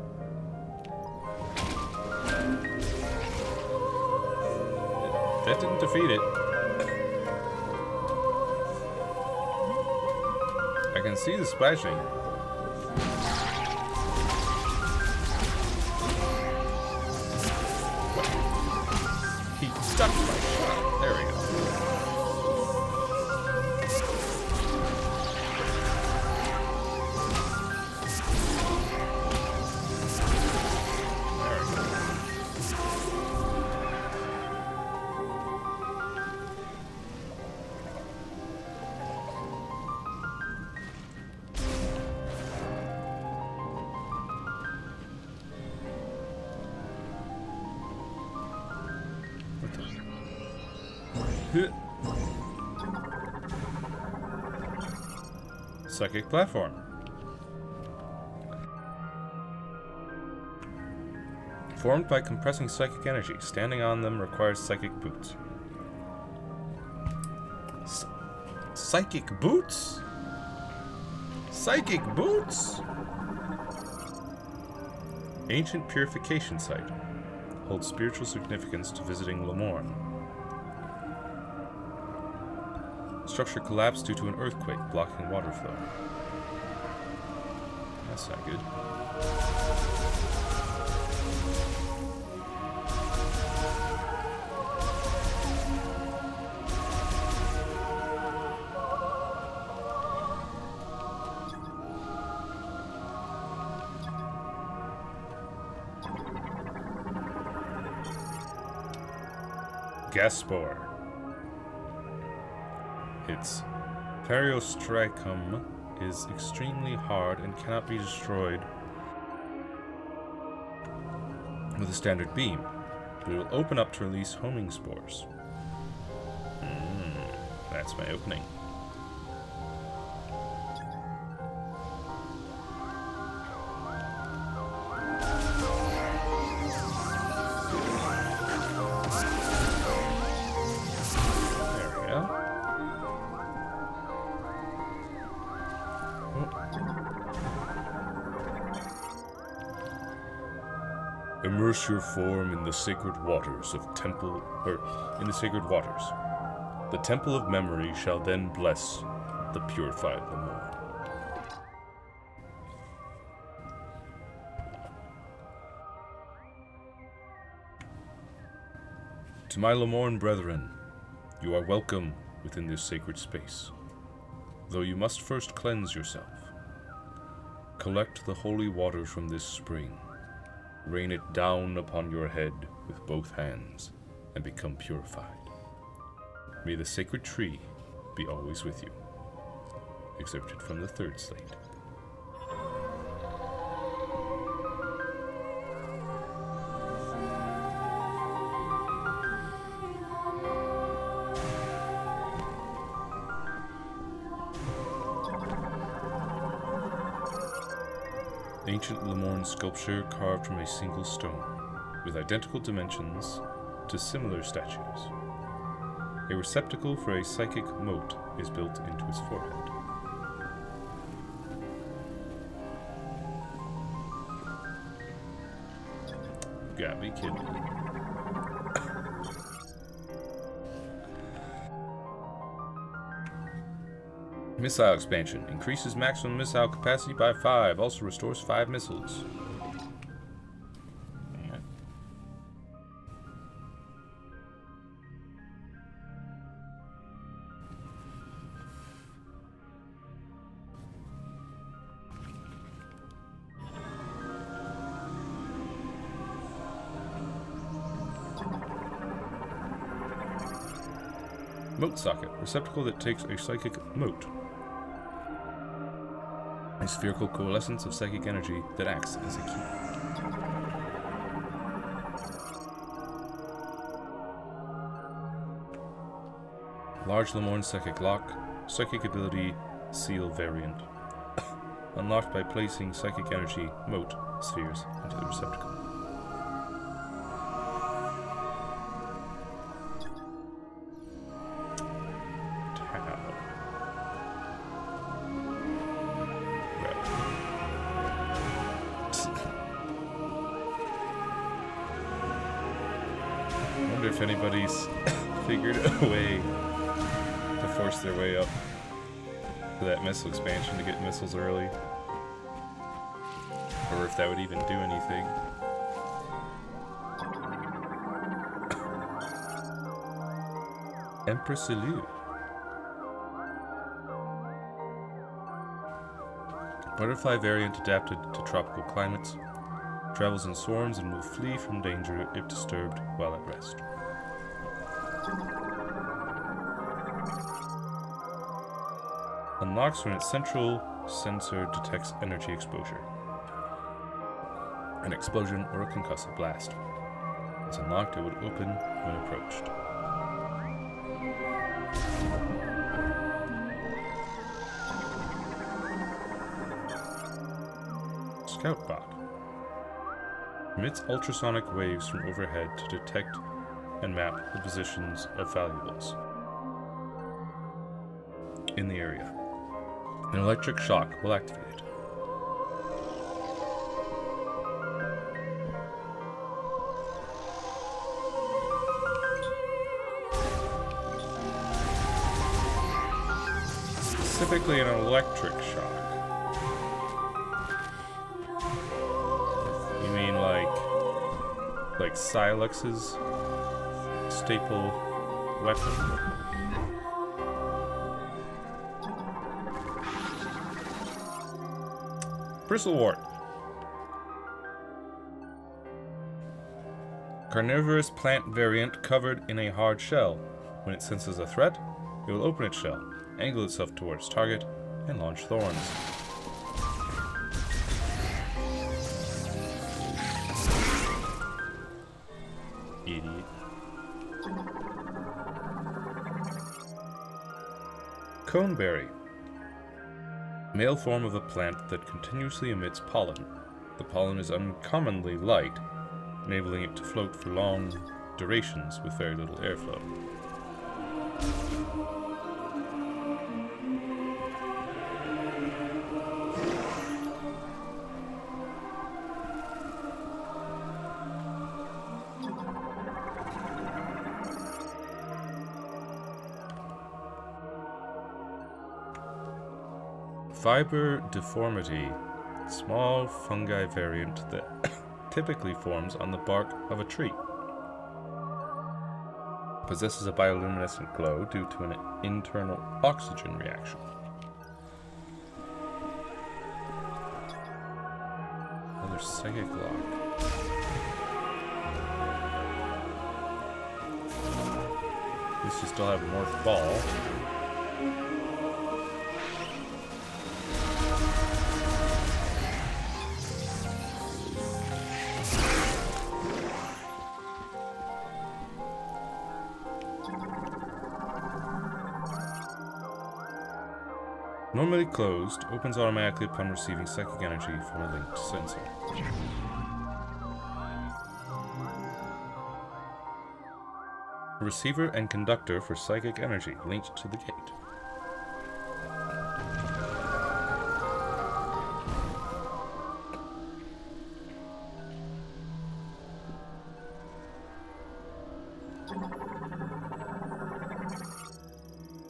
That didn't defeat it. I can see the splashing. He ducked my shot. There we go. Psychic platform. Formed by compressing psychic energy. Standing on them requires psychic boots. Psychic boots? Psychic boots? Ancient purification site. Holds spiritual significance to visiting Lamorne. Structure collapsed due to an earthquake, blocking water flow. That's not good. Gas spore. Its periostracum is extremely hard and cannot be destroyed with a standard beam, but it will open up to release homing spores. That's my opening. Immerse your form in the sacred waters of in the sacred waters. The Temple of Memory shall then bless the purified Lamorne. To my Lamorne brethren, you are welcome within this sacred space, though you must first cleanse yourself. Collect the holy water from this spring. Rain it down upon your head with both hands, and become purified. May the sacred tree be always with you. Excerpted from the third slate. Ancient Lamorne sculpture carved from a single stone, with identical dimensions to similar statues. A receptacle for a psychic mote is built into his forehead. You gotta be kidding me. Missile expansion. Increases maximum missile capacity by 5. Also restores 5 missiles. Man. Mote socket. Receptacle that takes a psychic mote. A spherical coalescence of psychic energy that acts as a key. Large Lamorne psychic lock, psychic ability, seal variant. Unlocked by placing psychic energy mote spheres into the receptacle. If anybody's figured a way to force their way up to that missile expansion to get missiles early, or if that would even do anything. Empress Elu. Butterfly variant adapted to tropical climates. Travels in swarms and will flee from danger if disturbed while at rest. Unlocks when its central sensor detects energy exposure. An explosion or a concussive blast. Once unlocked, it would open when approached. Scout bot. Emits ultrasonic waves from overhead to detect and map the positions of valuables in the area. An electric shock will activate it. Specifically an electric shock. You mean like Silux's staple weapon? Bristlewort. Carnivorous plant variant covered in a hard shell. When it senses a threat, it will open its shell, angle itself towards target, and launch thorns. Idiot. Coneberry. Male form of a plant that continuously emits pollen. The pollen is uncommonly light, enabling it to float for long durations with very little airflow. Fiber deformity, small fungi variant that typically forms on the bark of a tree. Possesses a bioluminescent glow due to an internal oxygen reaction. Another psychic lock. At least you still have Morph Ball. Normally closed, opens automatically upon receiving psychic energy from a linked sensor. A receiver and conductor for psychic energy linked to the gate.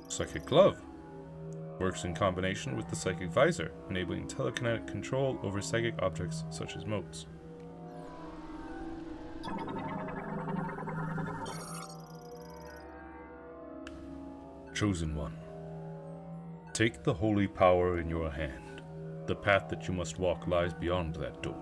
Psychic glove. Works in combination with the Psychic Visor, enabling telekinetic control over psychic objects such as motes. Chosen One. Take the holy power in your hand. The path that you must walk lies beyond that door.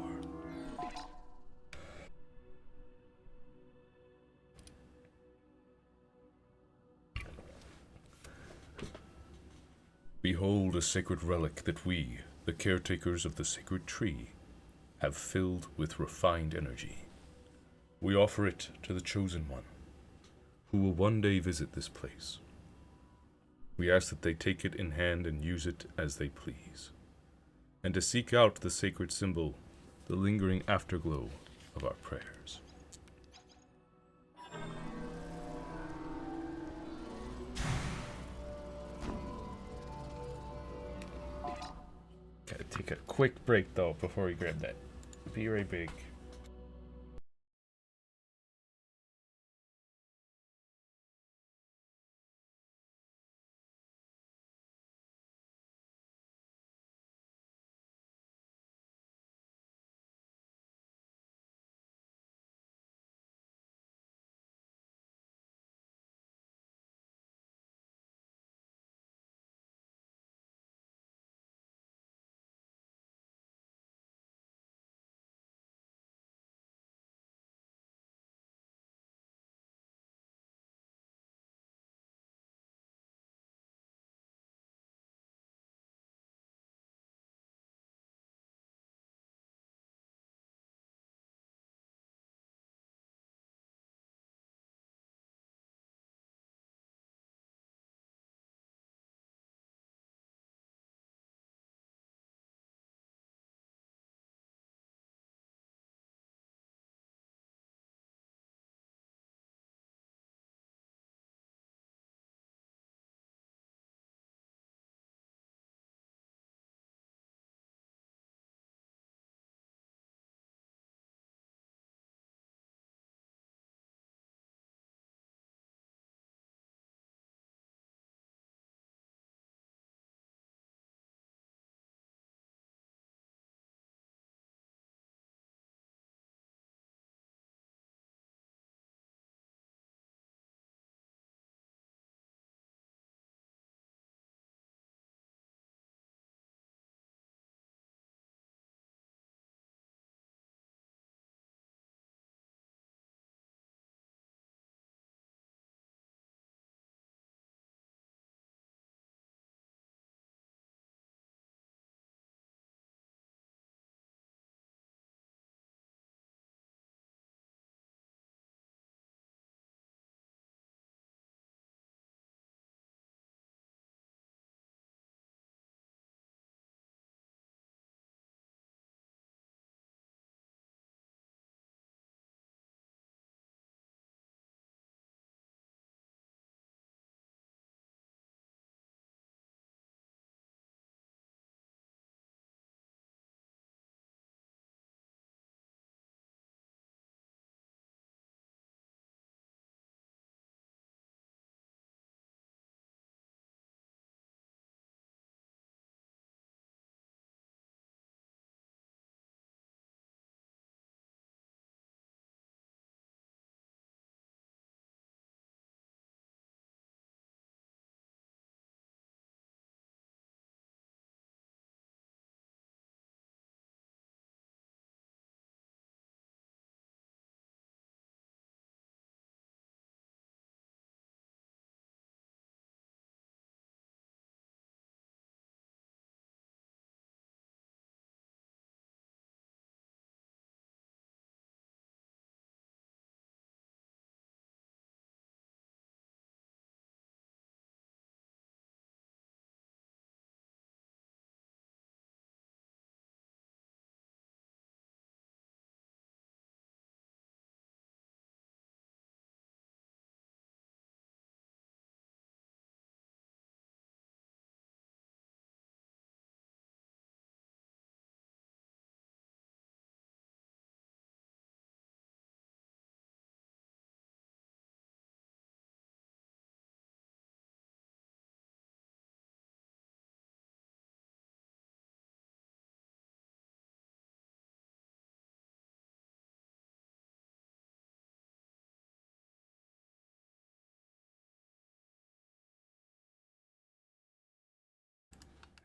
Behold a sacred relic that we, the caretakers of the sacred tree, have filled with refined energy. We offer it to the Chosen One, who will one day visit this place. We ask that they take it in hand and use it as they please, and to seek out the sacred symbol, the lingering afterglow of our prayers. Gotta take a quick break though before we grab that. Be right back.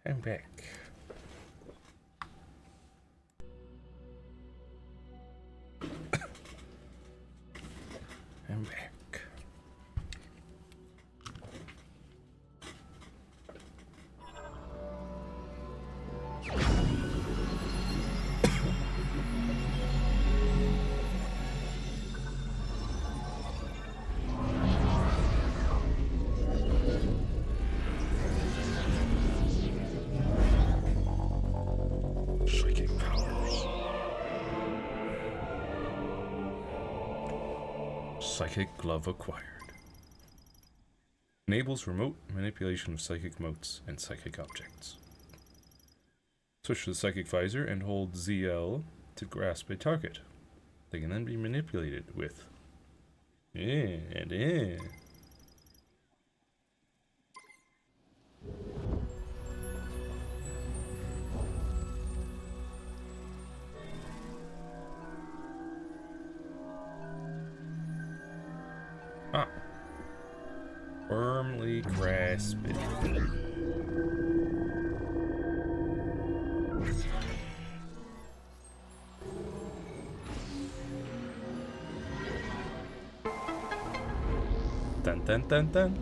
I'm back. I'm back. Psychic powers. Psychic glove acquired. Enables remote manipulation of psychic motes and psychic objects. Switch to the psychic visor and hold ZL to grasp a target. They can then be manipulated with firmly grasp it. Dun dun dun dun.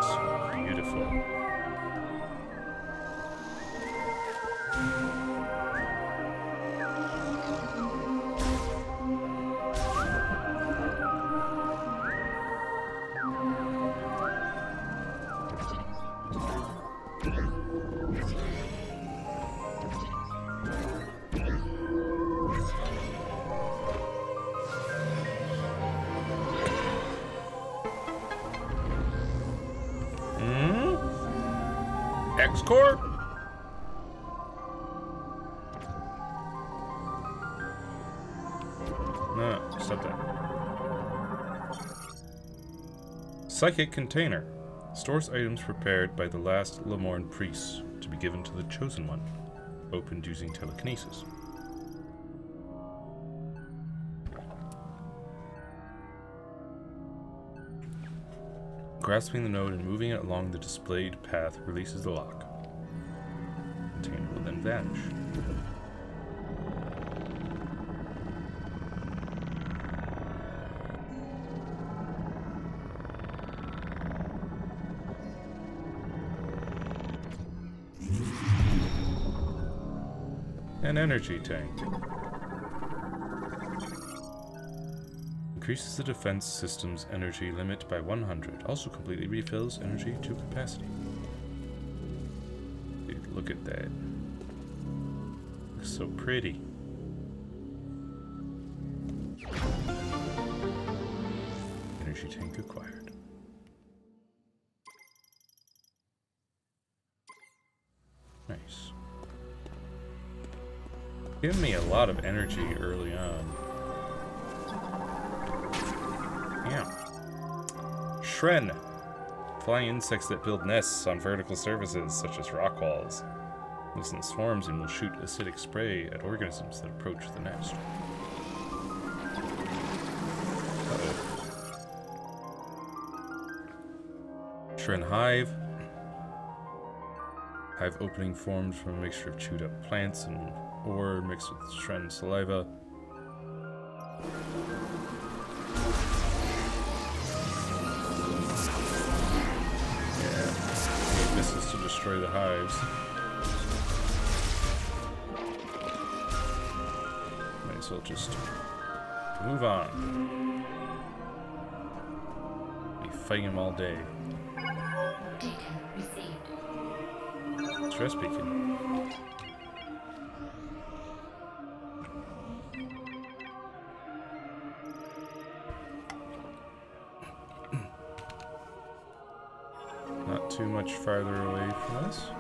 So beautiful. X-Corp? No, stop that. Psychic container. Stores items prepared by the last Lemorn priests to be given to the Chosen One. Opened using telekinesis. Grasping the node and moving it along the displayed path releases the lock. The container will then vanish. An energy tank. Increases the defense system's energy limit by 100. Also completely refills energy to capacity. Dude, look at that. Looks so pretty. Energy tank acquired. Nice. Giving me a lot of energy early on. Yeah. Shren. Flying insects that build nests on vertical surfaces, such as rock walls. Lives in swarms and will shoot acidic spray at organisms that approach the nest. Shren Hive. Hive opening formed from a mixture of chewed up plants and ore mixed with Shren saliva. Misses to destroy the hives. Might as well just move on. Be fighting him all day. Data received. Stress beacon. Not too much farther away from us.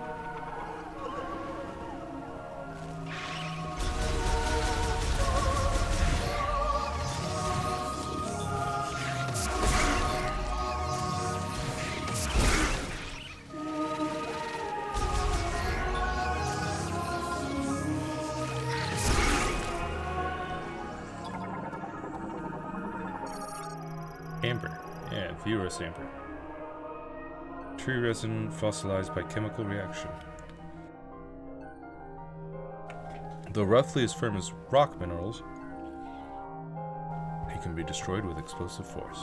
Vira sample. Tree resin fossilized by chemical reaction. Though roughly as firm as rock minerals, it can be destroyed with explosive force.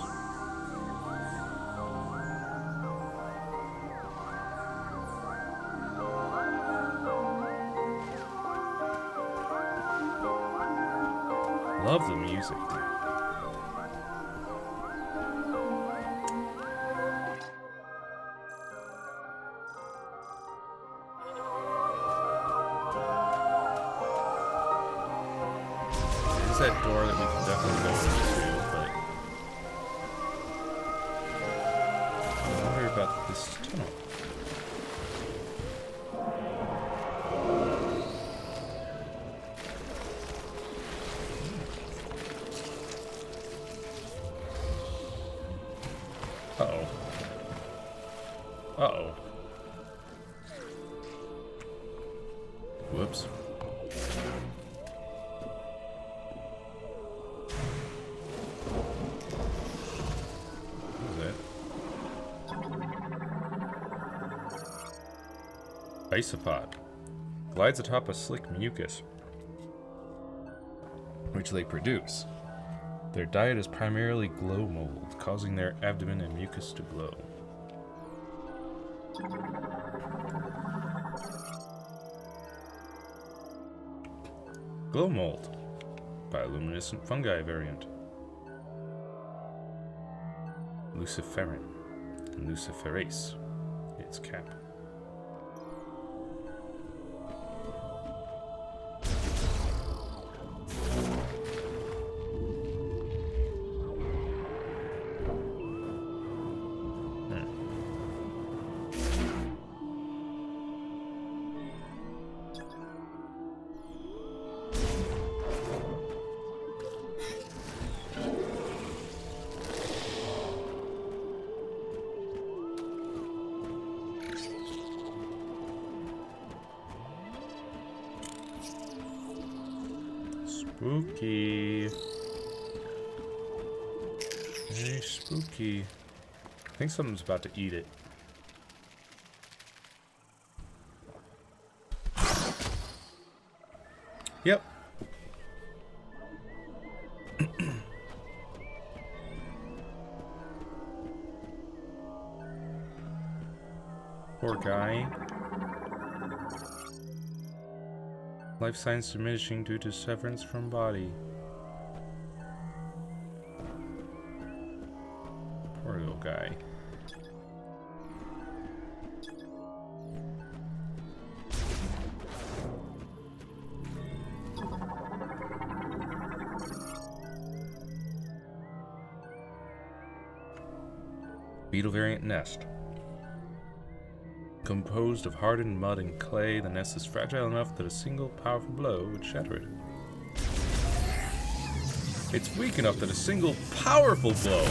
Love the music, dude. There's that door that we can definitely go into, but I wonder about this tunnel. Uh-oh. Uh-oh. Whoops. Isopod glides atop a slick mucus, which they produce. Their diet is primarily glow mold, causing their abdomen and mucus to glow. Glow mold, bioluminescent fungi variant. Luciferin and luciferase, its cap. Spooky. Very spooky. I think something's about to eat it. Yep. Poor guy. Life signs diminishing due to severance from body. Poor little guy. Beetle variant nest. Composed of hardened mud and clay, the nest is fragile enough that a single powerful blow would shatter it. It's weak enough that a single powerful blow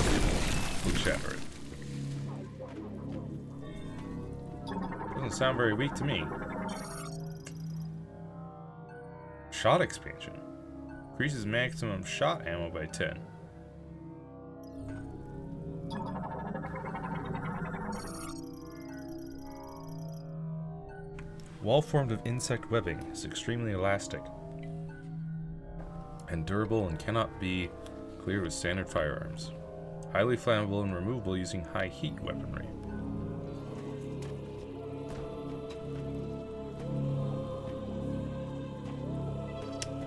would shatter it. Doesn't sound very weak to me. Shot expansion. Increases maximum shot ammo by 10. Wall formed of insect webbing is extremely elastic and durable and cannot be cleared with standard firearms. Highly flammable and removable using high heat weaponry.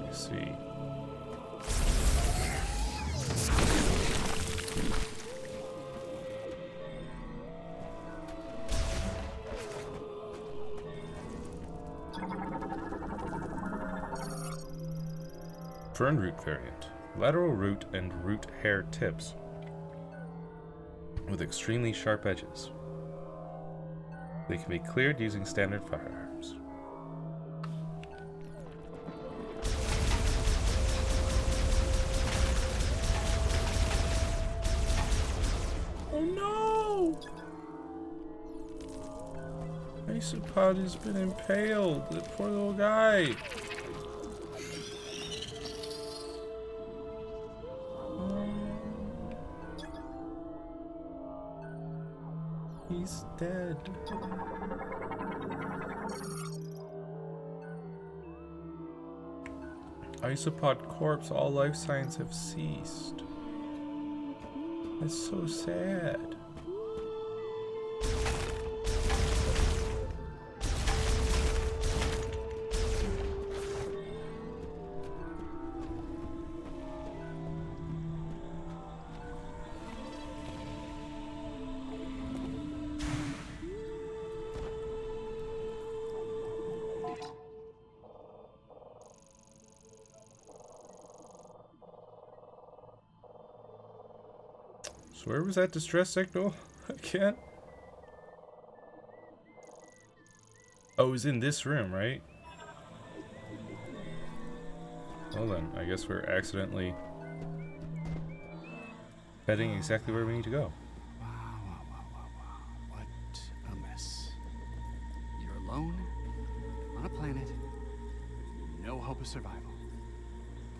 Let's see. Fern root variant. Lateral root and root hair tips with extremely sharp edges. They can be cleared using standard firearms. Oh no! Isopod has been impaled. The poor little guy. It's dead. Isopod corpse, all life signs have ceased. It's so sad. So where was that distress signal? I can't. Oh, it was in this room, right? Well then, I guess we're accidentally heading exactly where we need to go. Wow. What a mess. You're alone on a planet, no hope of survival.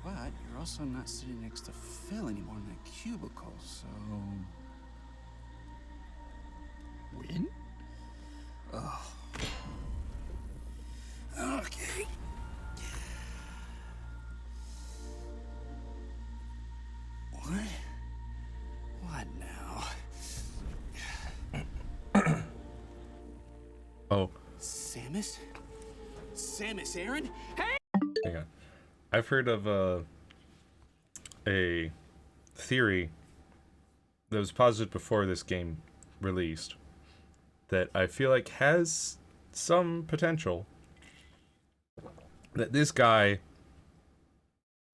But you're also not sitting next to Phil anymore in that cubicle, so... Win? Oh. Okay. What? What now? Oh. Samus? Samus Aran? Hey! Hang on. I've heard of a theory that was posited before this game released that I feel like has some potential that this guy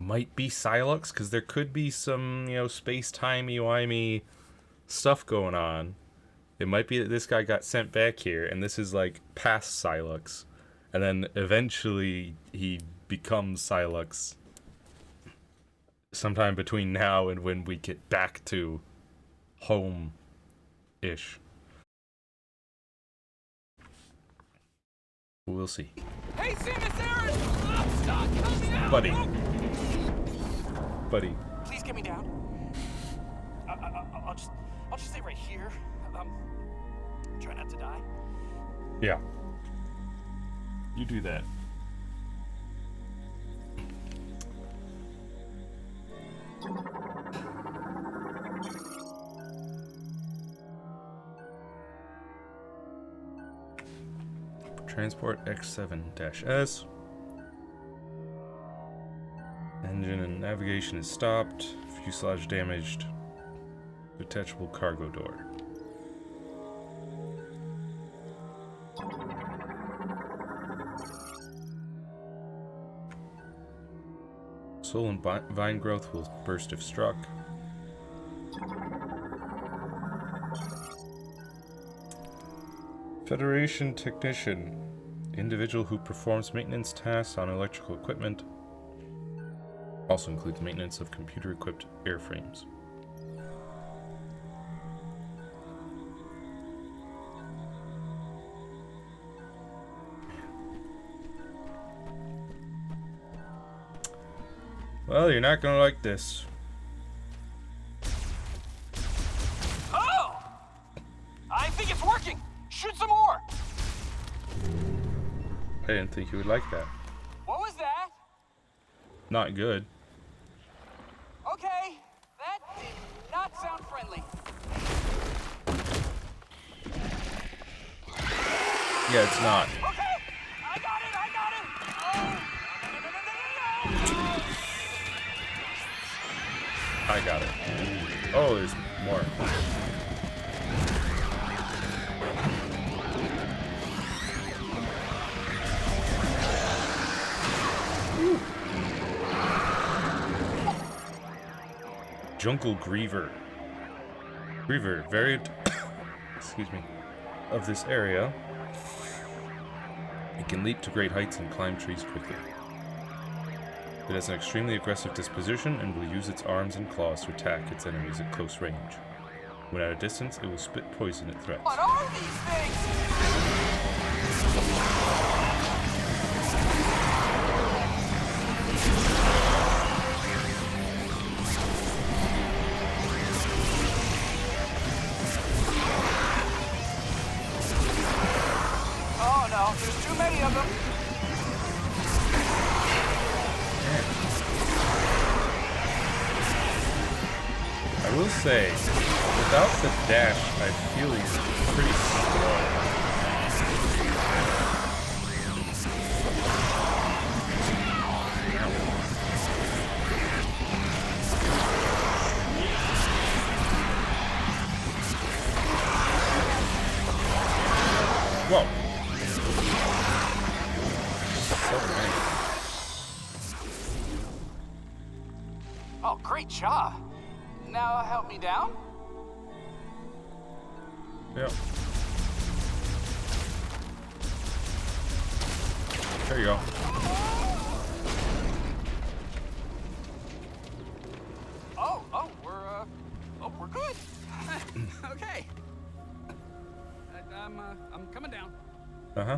might be Sylux, because there could be some, you know, space-timey-wimey stuff going on. It might be that this guy got sent back here and this is like past Sylux, and then eventually he becomes Sylux sometime between now and when we get back to home-ish. We'll see. Hey, Samus Aran! I'm stuck! Help me out! Buddy. Please get me down. I'll just stay right here. Try not to die. Yeah. You do that. Transport X7-S. Engine and navigation is stopped. Fuselage damaged. Detachable cargo door. Soul and vine growth will burst if struck. Federation technician. Individual who performs maintenance tasks on electrical equipment. Also includes maintenance of computer-equipped airframes. Well, you're not gonna like this. Oh! I think it's working! Shoot some more! I didn't think you would like that. What was that? Not good. Okay, that did not sound friendly. Yeah, it's not. Okay, I got it! Oh! No. I got it. Oh, there's more. Jungle Griever. Griever, variant excuse me, of this area. It can leap to great heights and climb trees quickly. It has an extremely aggressive disposition and will use its arms and claws to attack its enemies at close range. When at a distance, it will spit poison at threats. What are these things? now. There's too many of them. I will say, without the dash, I feel he's pretty slow. Whoa. So Oh, great job. Now help me down. many. Yeah. There you go. We're good. Okay. I'm coming down. Uh-huh.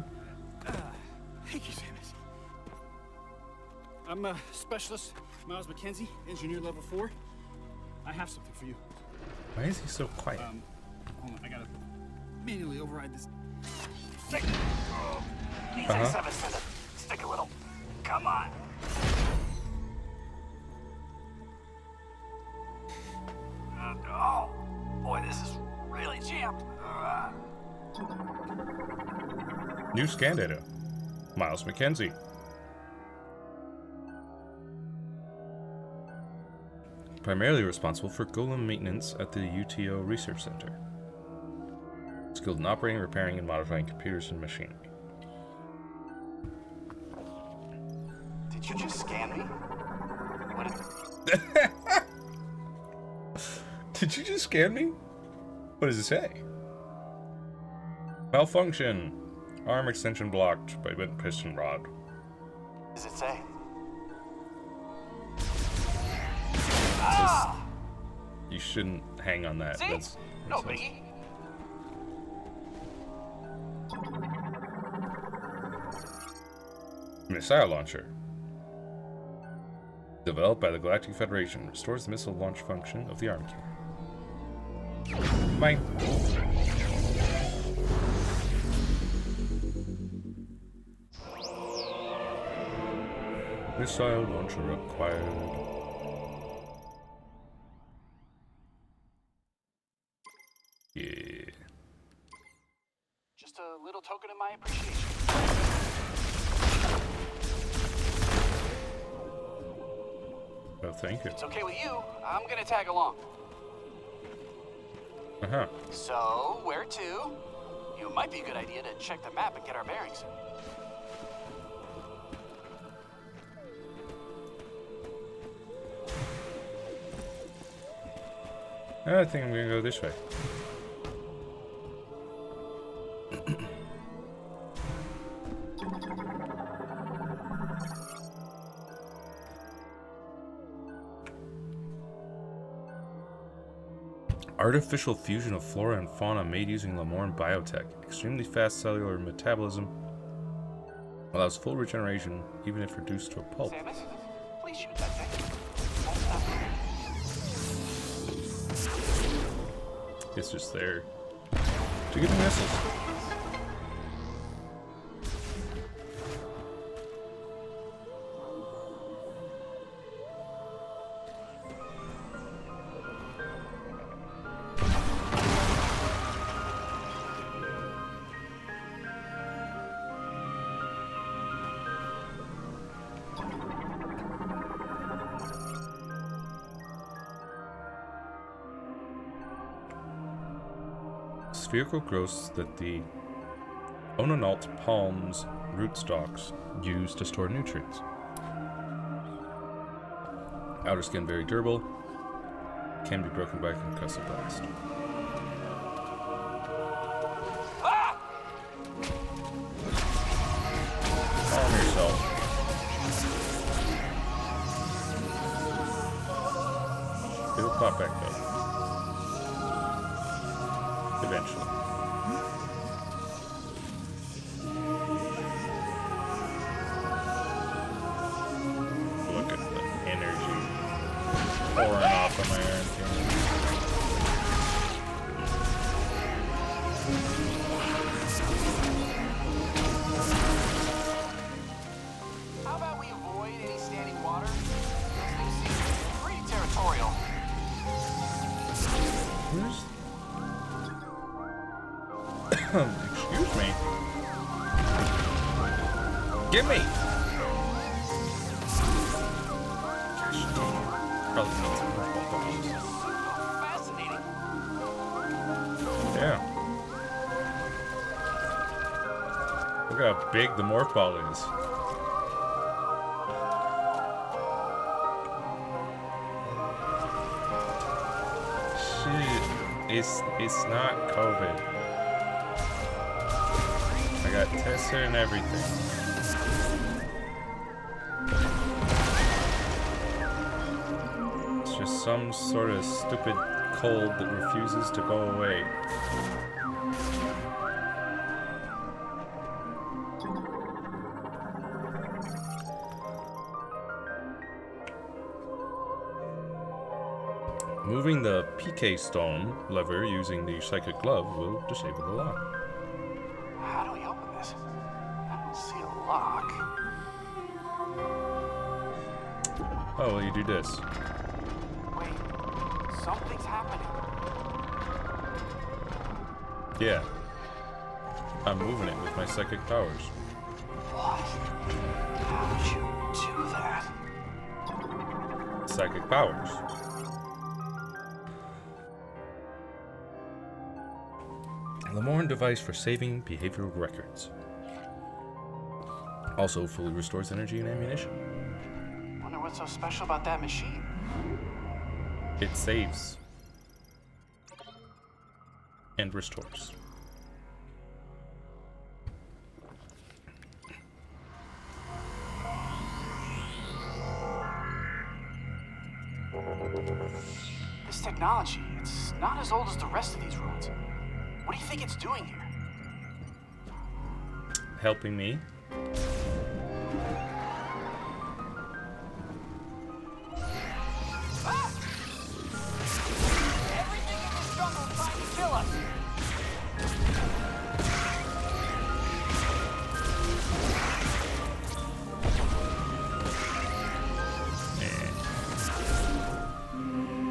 Thank you, Samus. I'm Specialist Miles McKenzie, Engineer Level 4. I have something for you. Why is he so quiet? Hold on, I gotta manually override this. Uh-huh. Stick a little. Come on. Oh, boy, this is really jammed. New scan data. Miles McKenzie. Primarily responsible for golem maintenance at the UTO Research Center. Skilled in operating, repairing, and modifying computers and machinery. Did you just scan me? What is... Did you just scan me? What does it say? Malfunction. Arm extension blocked by bent piston rod. does it say? You shouldn't hang on that. See? That's No what it says. biggie. Missile launcher. Developed by the Galactic Federation, restores the missile launch function of the Armchair. Mine. Missile launcher acquired. Yeah. Just a little token of my appreciation. Oh, thank you. It's okay with you. I'm gonna tag along. Uh-huh. So, where to? It might be a good idea to check the map and get our bearings. I think I'm gonna go this way. Artificial fusion of flora and fauna made using Lamorne biotech. Extremely fast cellular metabolism. Allows full regeneration even if reduced to a pulp. Samus, please shoot that thing. It's just there to get the missiles. Spherical growths that the Ononalt palm's rootstocks use to store nutrients. Outer skin very durable. Can be broken by a concussive blast. Calm yourself. It'll pop back up. Eventually. Look at the energy pouring off of my iron cannon. Excuse me. Give me! Probably need some more bottles. Fascinating. Yeah. Look how big the morph ball is. Shit. It's not COVID. I got tested and everything. It's just some sort of stupid cold that refuses to go away. Moving the PK stone lever using the psychic glove will disable the lock. How do we open this? I don't see a lock. Oh, well, you do this. Wait, something's happening. Yeah. I'm moving it with my psychic powers. What? How'd you do that? Psychic powers. Lamorne device for saving behavioral records. Also fully restores energy and ammunition. Wonder what's so special about that machine. It saves. And restores. This technology, it's not as old as the rest of these roads. What do you think it's doing here? Helping me. Ah! Everything in this jungle is trying to kill us.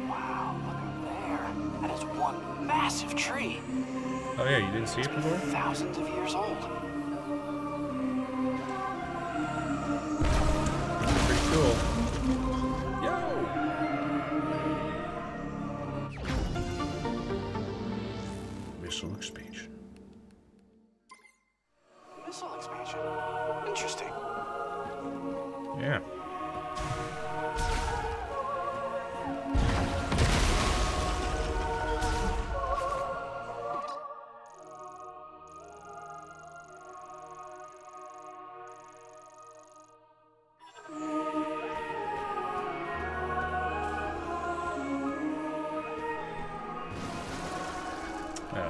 Wow, look up there. That is one massive tree. Oh yeah, you didn't see it before? Thousands of years old. Pretty cool. Yo! Missile expansion. Missile expansion. Interesting. Yeah.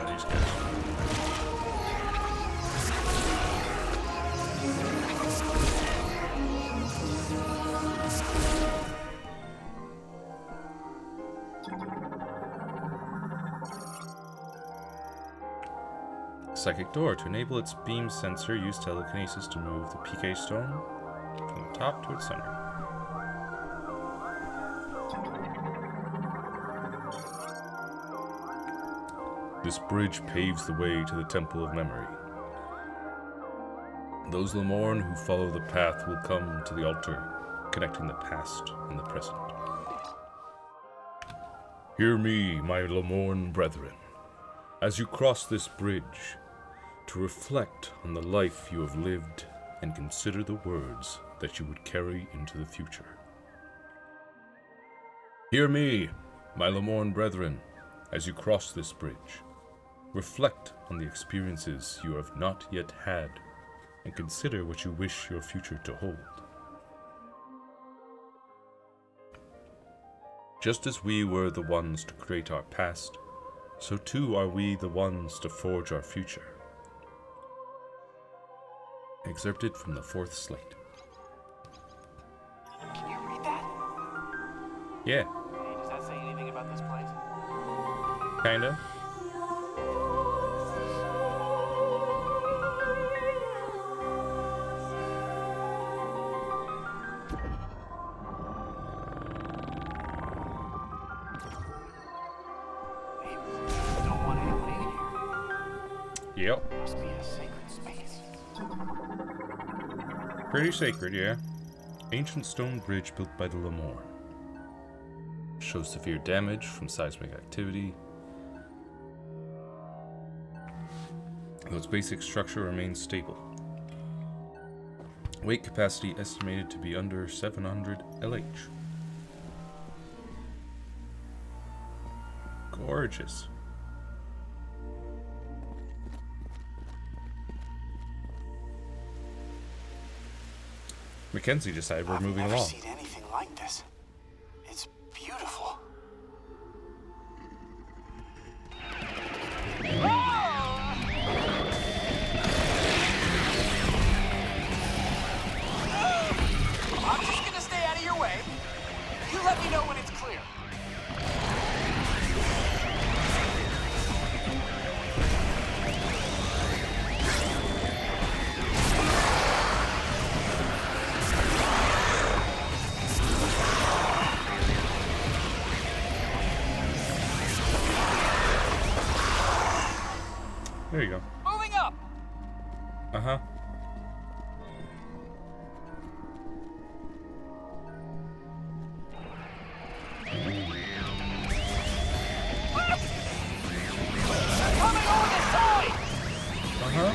These guys. Psychic door. To enable its beam sensor, use telekinesis to move the PK stone from the top to its center. This bridge paves the way to the Temple of Memory. Those Lamorne who follow the path will come to the altar, connecting the past and the present. Hear me, my Lamorne brethren, as you cross this bridge, to reflect on the life you have lived and consider the words that you would carry into the future. Hear me, my Lamorne brethren, as you cross this bridge. Reflect on the experiences you have not yet had, and consider what you wish your future to hold. Just as we were the ones to create our past, so too are we the ones to forge our future. Excerpted from the 4th Slate. Can you read that? Yeah, Hey, does that say anything about this place? kinda. Yep. Must be a sacred space. Pretty sacred, yeah. Ancient stone bridge built by the Lemore. Shows severe damage from seismic activity. Though its basic structure remains stable. Weight capacity estimated to be under 700 LH. Gorgeous. Mackenzie decided we're moving I've never along. seen anything like this. It's beautiful. I'm just gonna stay out of your way. You let me know when it's clear. There you go. Moving up. Uh-huh. Coming over the side. Uh-huh.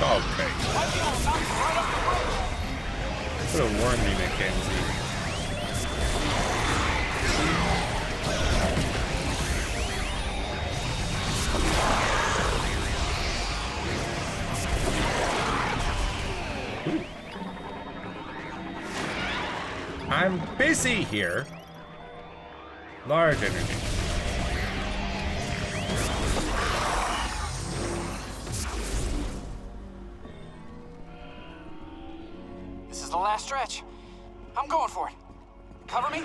Okay. Might be able to bounce right up the road. Could have warned me, Mackenzie. Ooh. I'm busy here. Large energy. This is the last stretch. I'm going for it. Cover me.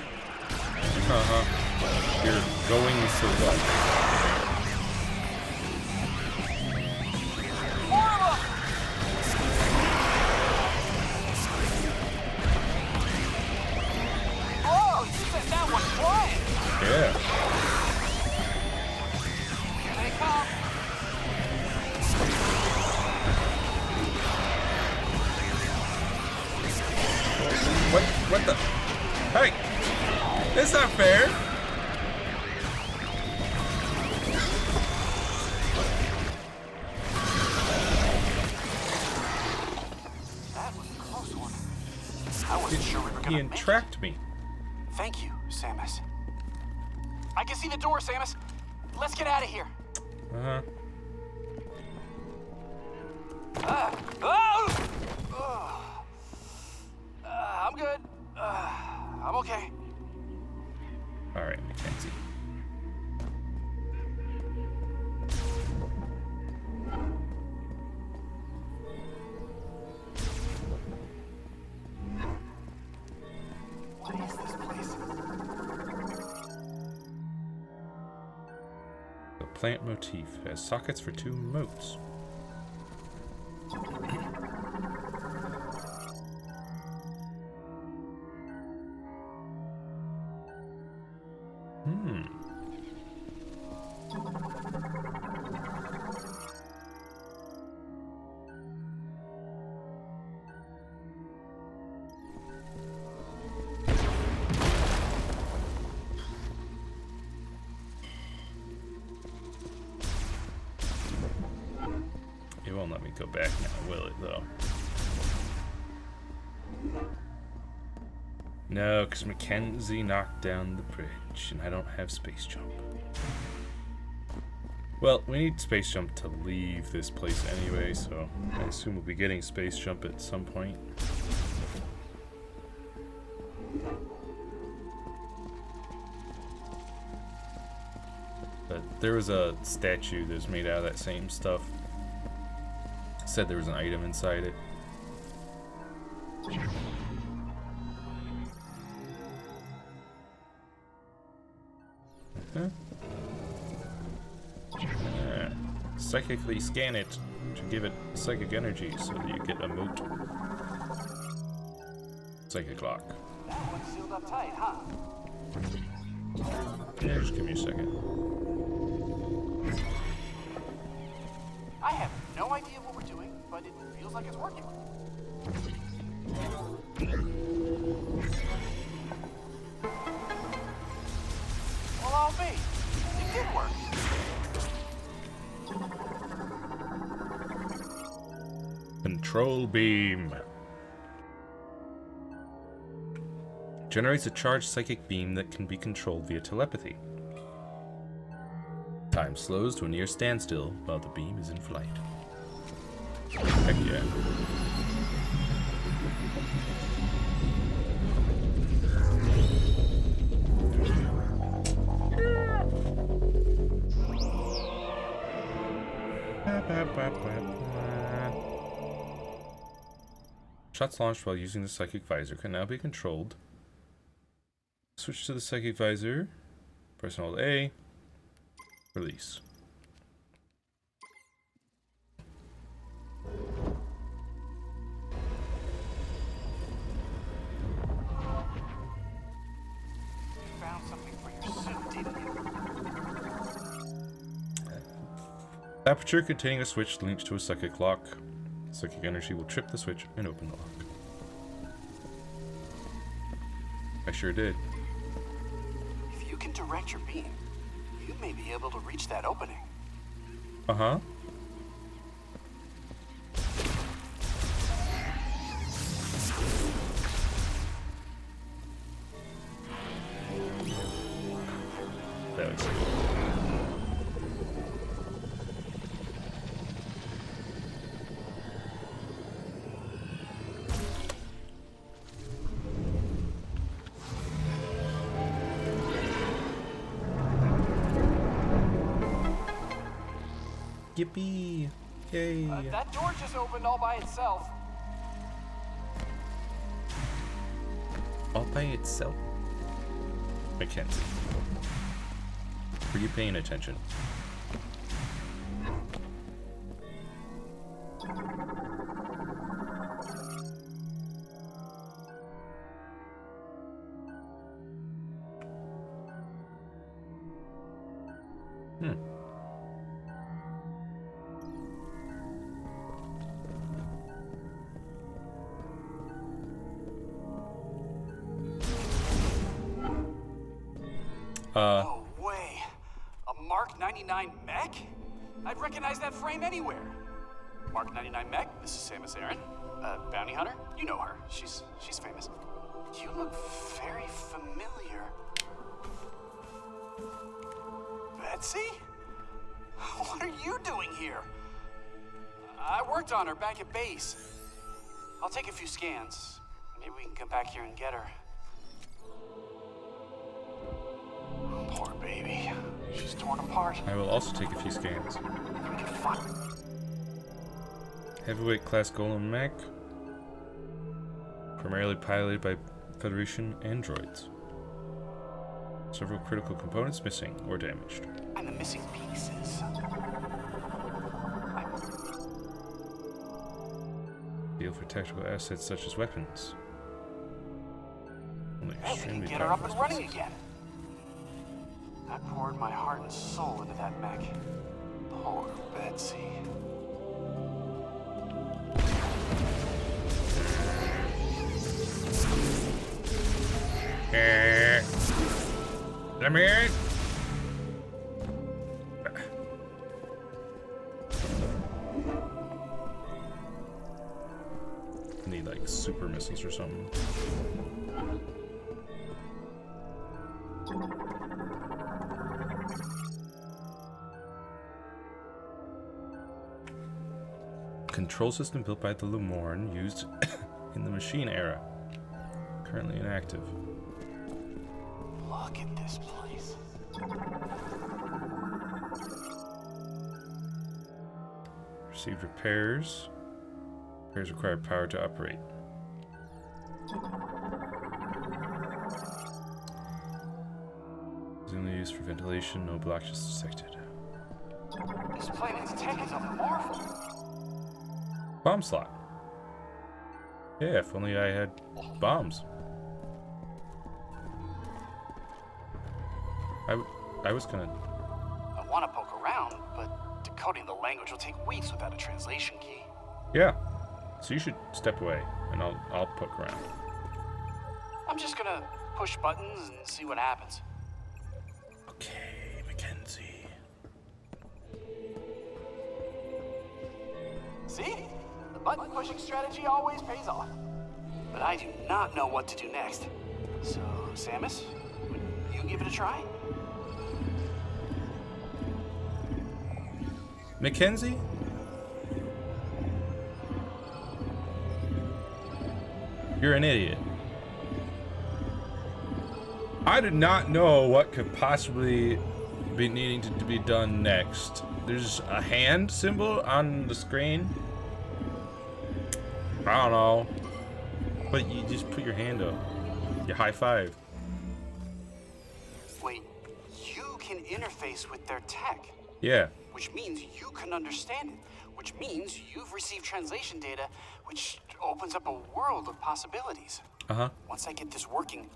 Uh-huh. You're going for what? More of them. Oh, you sent that one flying. Yeah. They come. What the? Hey! That's not fair! That was a close one. I wasn't sure we were He gonna make it. entrapped me. Thank you, Samus. I can see the door, Samus. Let's get out of here. Uh-huh. I'm good. I'm okay. Alright, Mackenzie. What is this place? The plant motif has sockets for 2 motes. It won't let me go back now, will it, though? No, because Mackenzie knocked down the bridge, and I don't have space jump. Well, we need space jump to leave this place anyway, so I assume we'll be getting space jump at some point. But there was a statue that was made out of that same stuff. Said there was an item inside it. Psychically scan it to give it psychic energy so that you get a mote. Psychic lock. That one's sealed up tight, huh? Yeah, just give me a second. I have no idea what we're doing, but it feels like it's working. Well, I'll be. It did work. Control beam. Generates a charged psychic beam that can be controlled via telepathy. Time slows to a near standstill while the beam is in flight. Heck yeah. Shots launched while using the psychic visor can now be controlled. Switch to the psychic visor. Press and hold A. Release. Found something for your suit, didn't you? Aperture containing a switch linked to a psychic lock. Psychic energy will trip the switch and open the lock. I sure did. If you can direct your beam, you may be able to reach that opening. Uh-huh. That looks cool. Yippee! Yay! That door just opened all by itself. All by itself? Mackenzie. Were you paying attention? No way. A Mark 99 mech? I'd recognize that frame anywhere. Mark 99 mech, this is Samus Aran. Bounty hunter, you know her. She's famous. You look very familiar. Betsy? What are you doing here? I worked on her back at base. I'll take a few scans. Maybe we can come back here and get her. Poor baby. She's torn apart. I will also take a few scans. We can find... Heavyweight class Golem mech. Primarily piloted by Federation androids. Several critical components missing or damaged. And the missing pieces. Deal for tactical assets such as weapons. Only Hey, we can extremely get her up powerful and running again. I poured my heart and soul into that mech. Poor Betsy. Let me in. Need like super missiles or something. Control system built by the Lemorn used in the Machine era. Currently inactive. Look at this place. Received repairs. Repairs require power to operate. Is only used for ventilation, no blockages detected. This planet's tech is a marvel. Bomb slot. Yeah, if only I had bombs. I was gonna. I want to poke around, but decoding the language will take weeks without a translation key. Yeah. So you should step away, and I'll poke around. I'm just gonna push buttons and see what happens. Okay, Mackenzie. See? The button pushing strategy always pays off. But I do not know what to do next. So, Samus, would you give it a try? Mackenzie? You're an idiot. I did not know what could possibly be needing to be done next. There's a hand symbol on the screen. I don't know. But you just put your hand up. You high five. Wait, you can interface with their tech. Yeah. Which means you can understand it. Which means you've received translation data, which opens up a world of possibilities. Uh-huh. Once I get this working,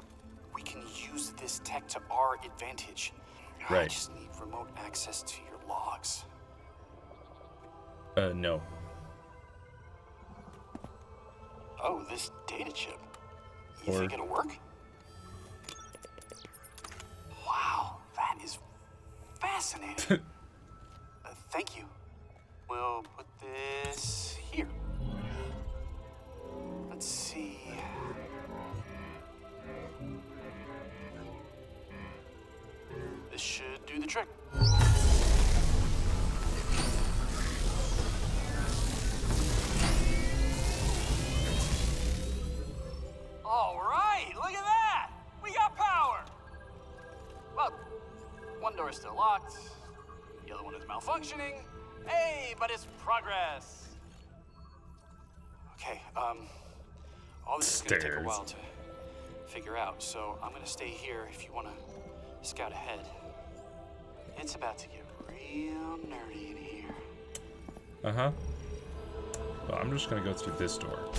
we can use this tech to our advantage. I Right. just need remote access to your logs. No. Oh, this data chip. You Or- think it'll work? Wow, that is fascinating. Thank you. We'll put this here. Let's see. This should do the trick. All right, look at that! We got power! Well, one door is still locked, the other one is malfunctioning. Hey, but it's progress! Okay, all this is gonna take a Stairs. while to figure out, so I'm gonna stay here if you wanna scout ahead. It's about to get real nerdy in here. Uh-huh. Well, I'm just gonna go through this door.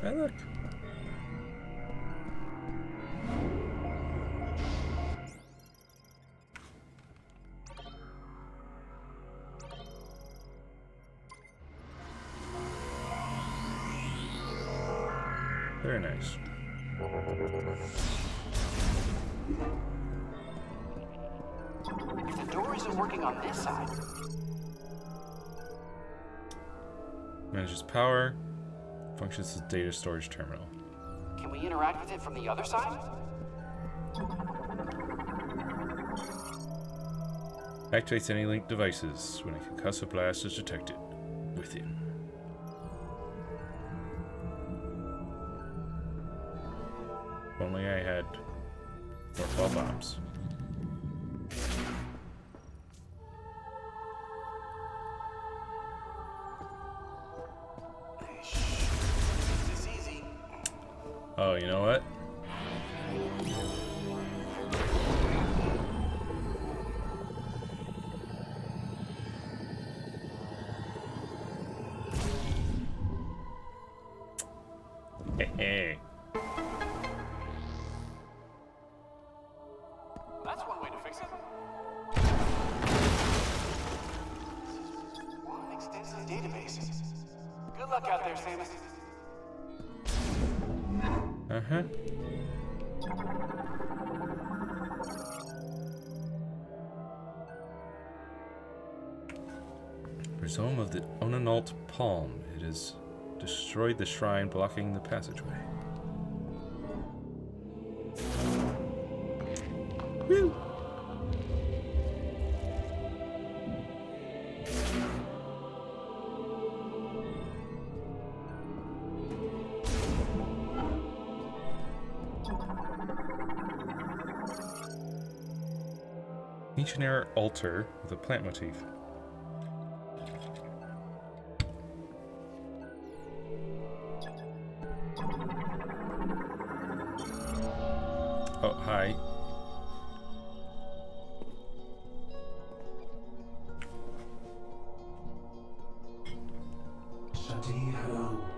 Hey, look. Very nice. If the door isn't working on this side, Manages power. Functions as data storage terminal. can we interact with it from the other side? Activates any linked devices when a concussive blast is detected within. If only I had more fall bombs. This is easy. Oh, you know what? Hey. That's one way to fix it. One extensive database. Good luck out there, Samus. Uh-huh. Rhizome of the Onanalt Palm. It has destroyed the shrine, blocking the passageway. Woo! Ancient era altar with a plant motif. Oh, hi.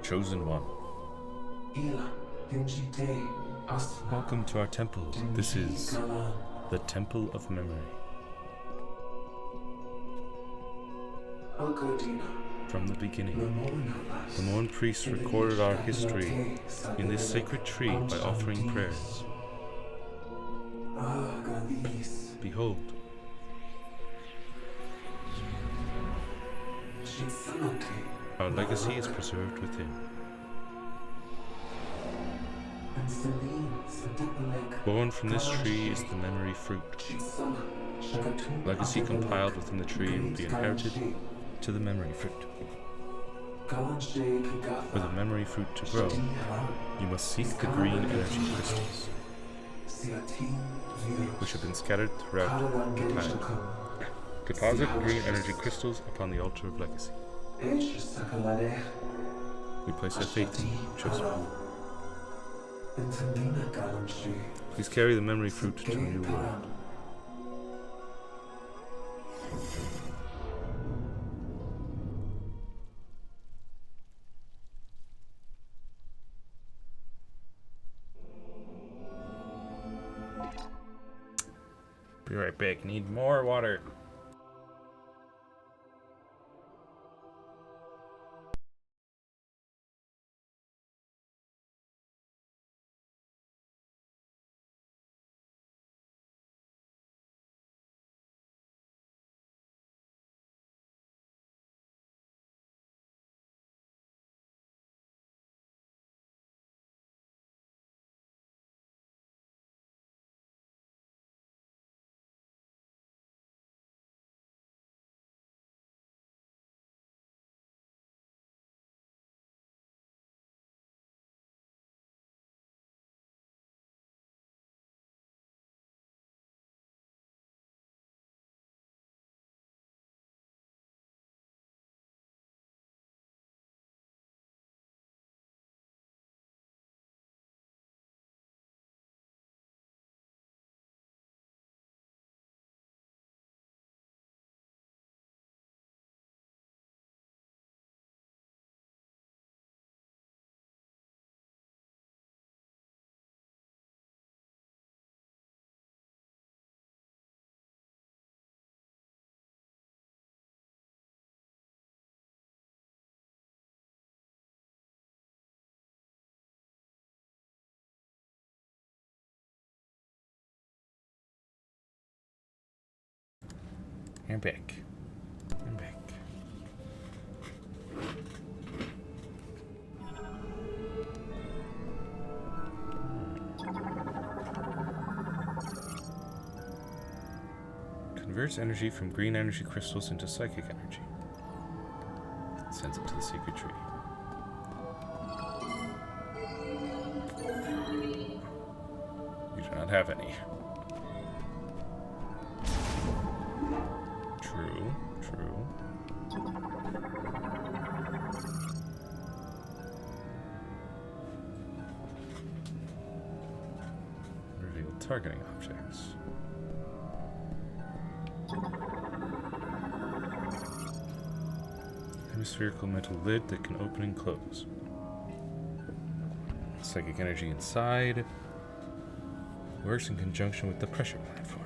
Chosen one. Ila, Welcome to our temple. This is the Temple of Memory. From the beginning, the Morn priests recorded our history in this sacred tree by offering prayers. Behold, our legacy is preserved within. Born from this tree is the memory fruit. Legacy compiled within the tree will be inherited to the memory fruit. For the memory fruit to grow, you must seek the green energy crystals, which have been scattered throughout the planet. Deposit green energy crystals upon the altar of legacy. We place our faith in you, chosen one. Please carry the memory fruit to a new world. Be right back. Need more water. I'm back. I'm back. Converts energy from green energy crystals into psychic energy. Sends it to the sacred tree. You do not have any. True, true. Reveal targeting objects. Hemispherical metal lid that can open and close. Psychic energy inside. Works in conjunction with the pressure platform.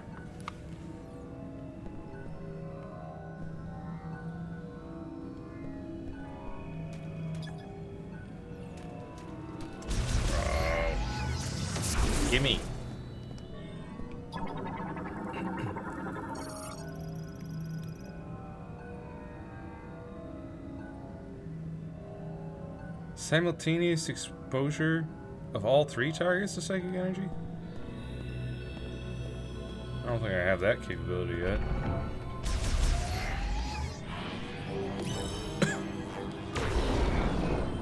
Gimme. Simultaneous exposure of all three targets to psychic energy? I don't think I have that capability yet.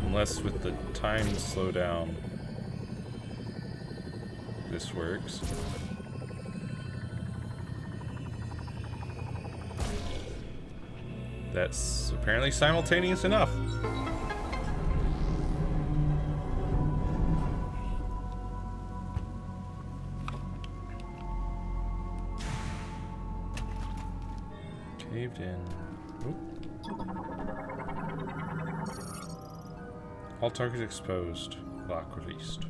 Unless with the time slowdown this works. That's apparently simultaneous enough. Caved in. Oop. All targets exposed. Lock released.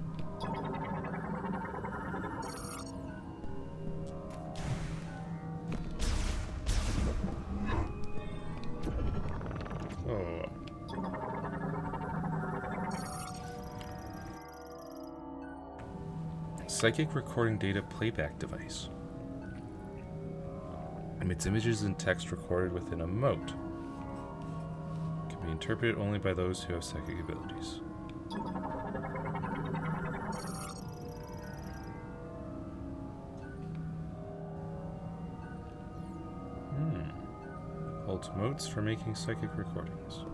Psychic recording data playback device. Emits images and text recorded within a mote. Can be interpreted only by those who have psychic abilities. Holds motes for making psychic recordings.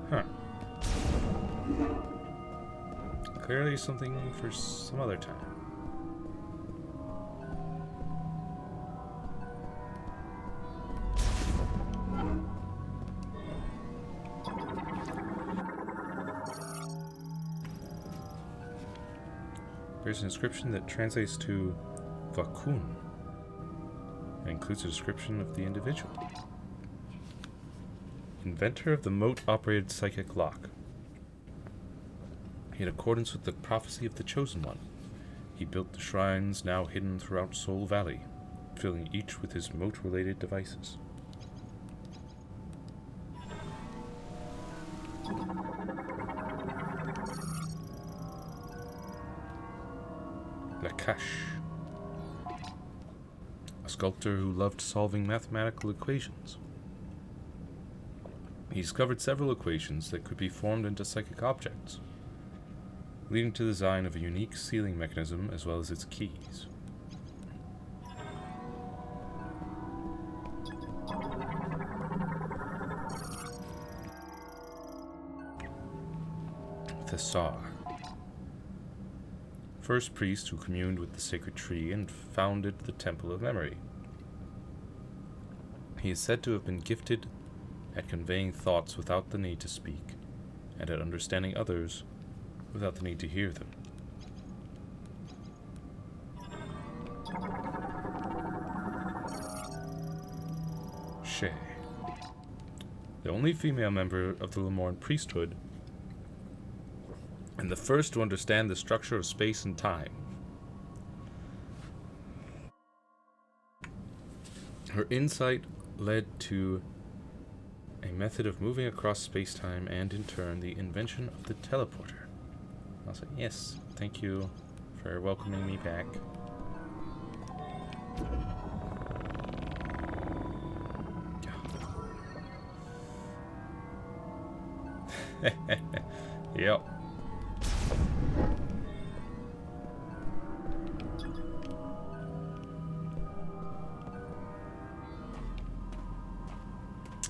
Huh. Clearly something for some other time. There's an inscription that translates to Vakun and includes a description of the individual. Inventor of the mote-operated psychic lock. In accordance with the prophecy of the Chosen One, he built the shrines now hidden throughout Soul Valley, filling each with his mote-related devices. Lakash, a sculptor who loved solving mathematical equations. He discovered several equations that could be formed into psychic objects, leading to the design of a unique sealing mechanism as well as its keys. Thessar, first priest who communed with the sacred tree and founded the Temple of Memory. He is said to have been gifted at conveying thoughts without the need to speak, and at understanding others without the need to hear them. Shay, the only female member of the Lamorn priesthood, and the first to understand the structure of space and time. Her insight led to a method of moving across space-time and, in turn, the invention of the teleporter. I'll say, yes, thank you for welcoming me back. Yep.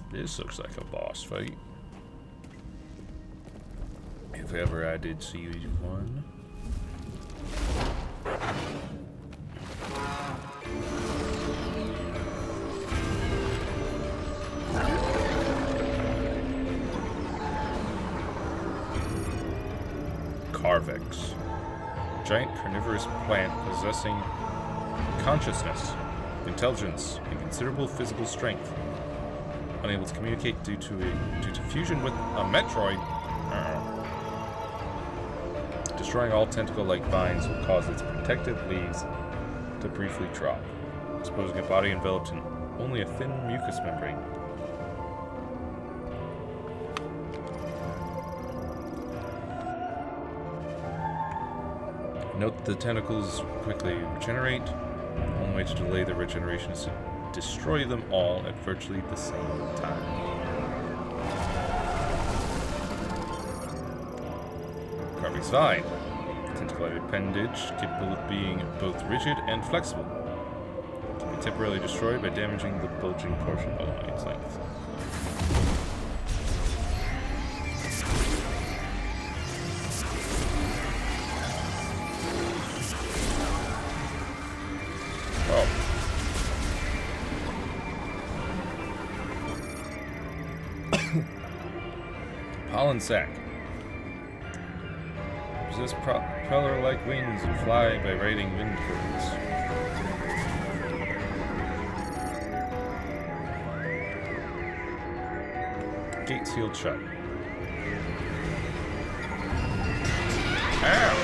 This looks like a boss fight. If ever I did see one. Carvex. Giant carnivorous plant possessing consciousness, intelligence, and considerable physical strength. Unable to communicate due to fusion with a Metroid. Destroying all tentacle-like vines will cause its protective leaves to briefly drop, exposing a body enveloped in only a thin mucous membrane. Note that the tentacles quickly regenerate. The only way to delay their regeneration is to destroy them all at virtually the same time. Carving's Vine. Tentaculated appendage capable of being both rigid and flexible. Can be temporarily destroyed by damaging the bulging portion along its length. Oh. Pollen sac. Resist propeller-like wings and fly by riding wind currents. Gate sealed shut. Ow!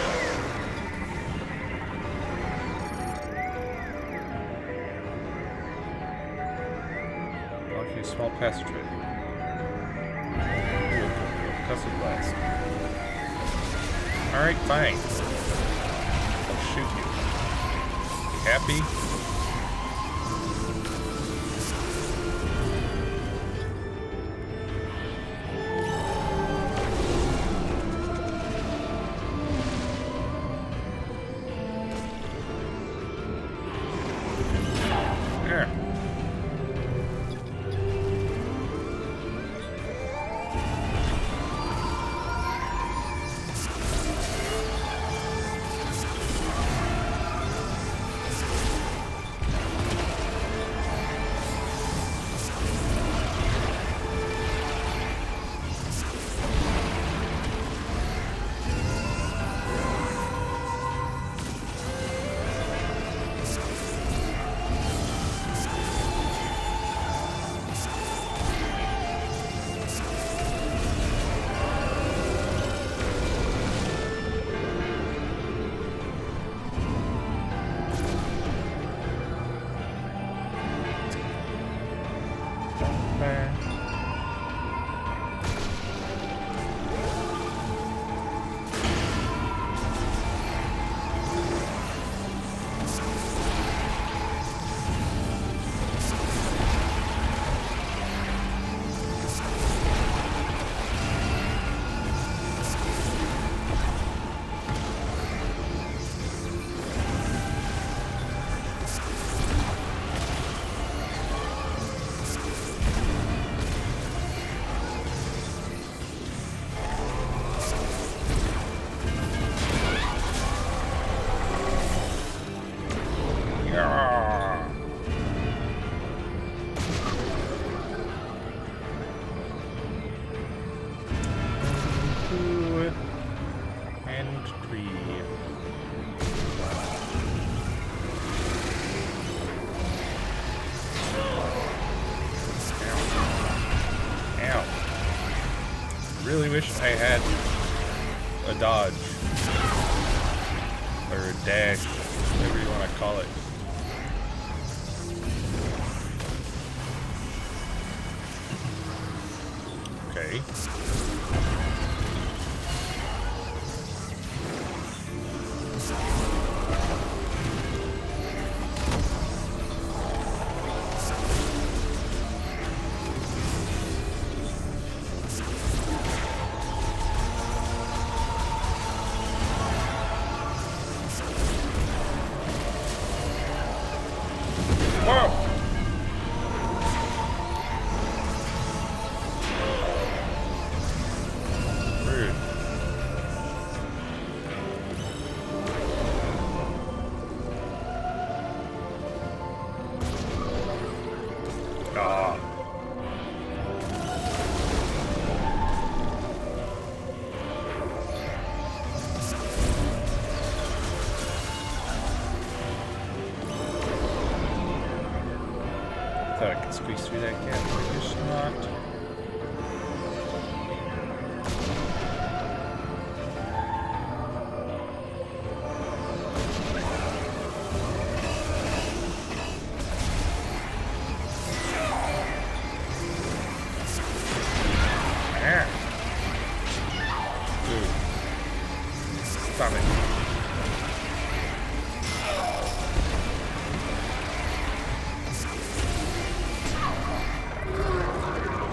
Blocking a small passageway. Percussive blast. Alright, fine. I'll shoot you. You happy? There. Really wish I had a dodge or a dash, whatever you want to call it. Okay. Thought I could squeeze through that gap, but I guess not. Stop it.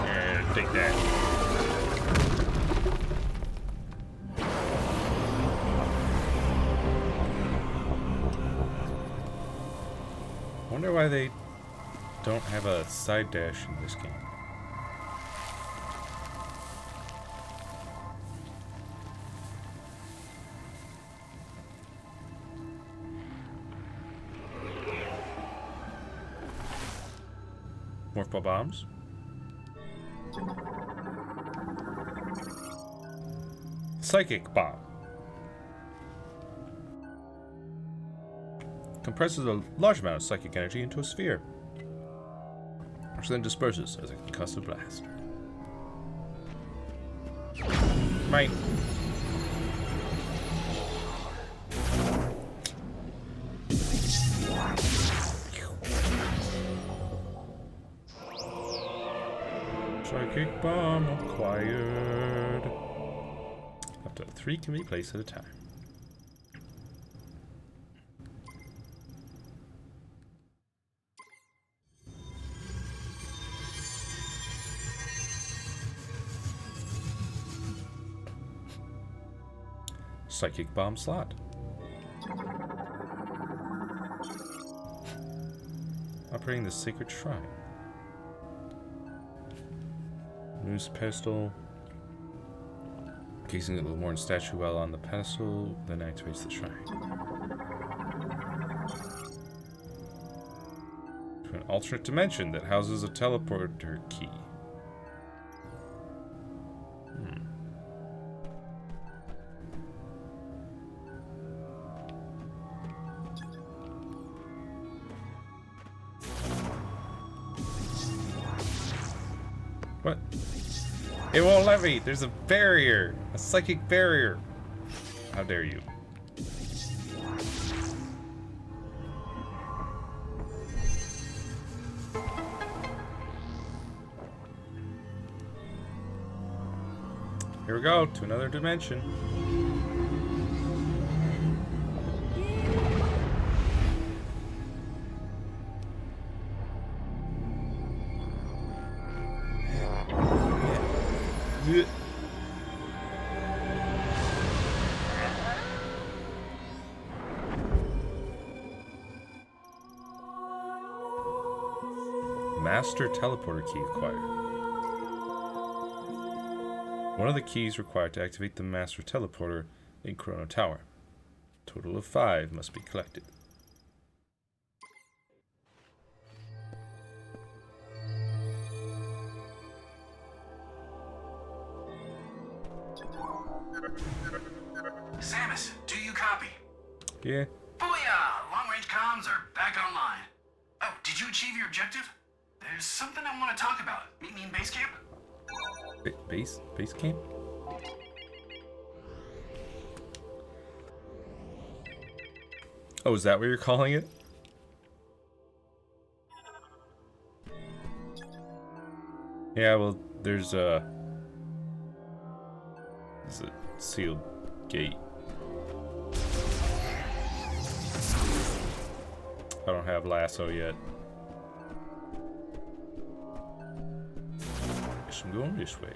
And take that. Wonder why they don't have a side dash in this game. Morphball bombs. Psychic bomb. Compresses a large amount of psychic energy into a sphere, which then disperses as a concussive blast. Right. Psychic bomb acquired. Up to 3 can be placed at a time. Psychic bomb slot. Operating the sacred shrine. Moose pedestal. Casing the Lemorn statue while on the pedestal, then activates the shrine. To an alternate dimension that houses a teleporter key. What? It won't let me! There's a barrier! A psychic barrier! How dare you? Here we go, to another dimension. Master teleporter key acquired. One of the keys required to activate the master teleporter in Chrono Tower. Total of 5 must be collected. Samus, do you copy? Yeah. Booyah! Long-range comms are back online. Oh, did you achieve your objective? There's something I want to talk about. Meet me in base camp? Base camp? Oh, is that what you're calling it? Yeah, well, there's a sealed gate. I don't have lasso yet. Guess I'm going this way.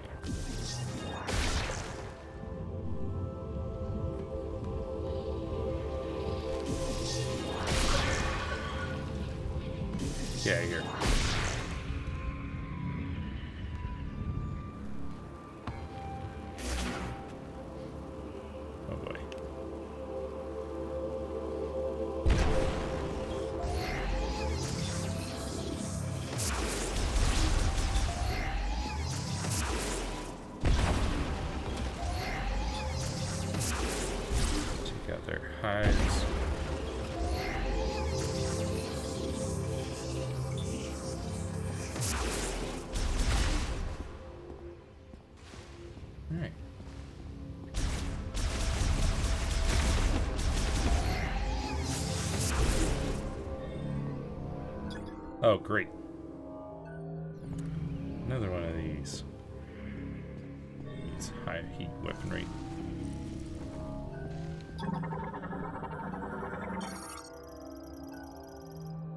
Yeah, here. Oh boy. Take out their hides. Alright. Oh, great. Another one of these. It's high heat weaponry.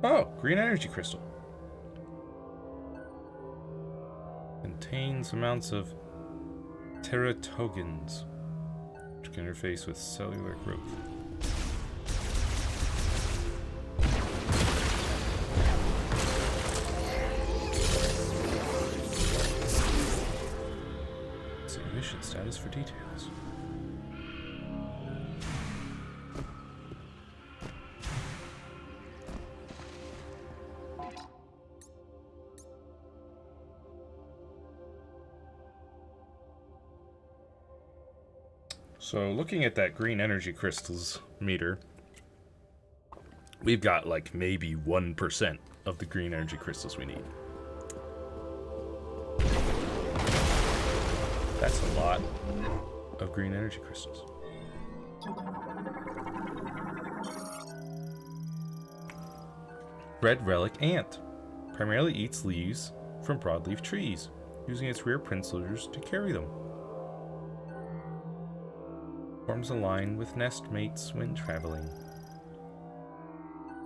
Oh, green energy crystal. Contains amounts of teratogans, which can interface with cellular growth. See mission status for details. So looking at that green energy crystals meter, we've got like maybe 1% of the green energy crystals we need. That's a lot of green energy crystals. Red relic ant primarily eats leaves from broadleaf trees, using its rear pincers to carry them. Forms a line with nest mates when traveling.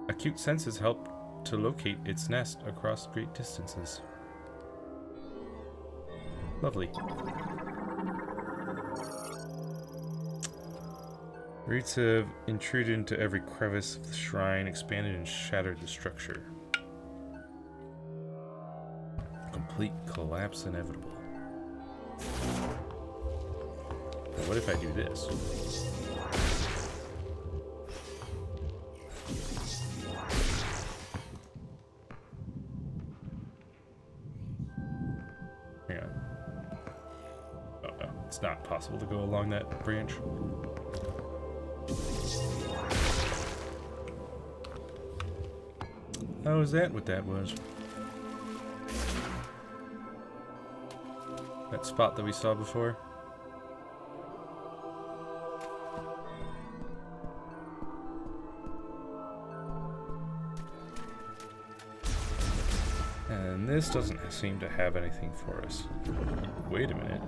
Acute senses help to locate its nest across great distances. Lovely. Roots have intruded into every crevice of the shrine, expanded and shattered the structure. Complete collapse inevitable. Now what if I do this? Hang on. Oh no, it's not possible to go along that branch. Oh, is that what that was? That spot that we saw before? And this doesn't seem to have anything for us. Wait a minute.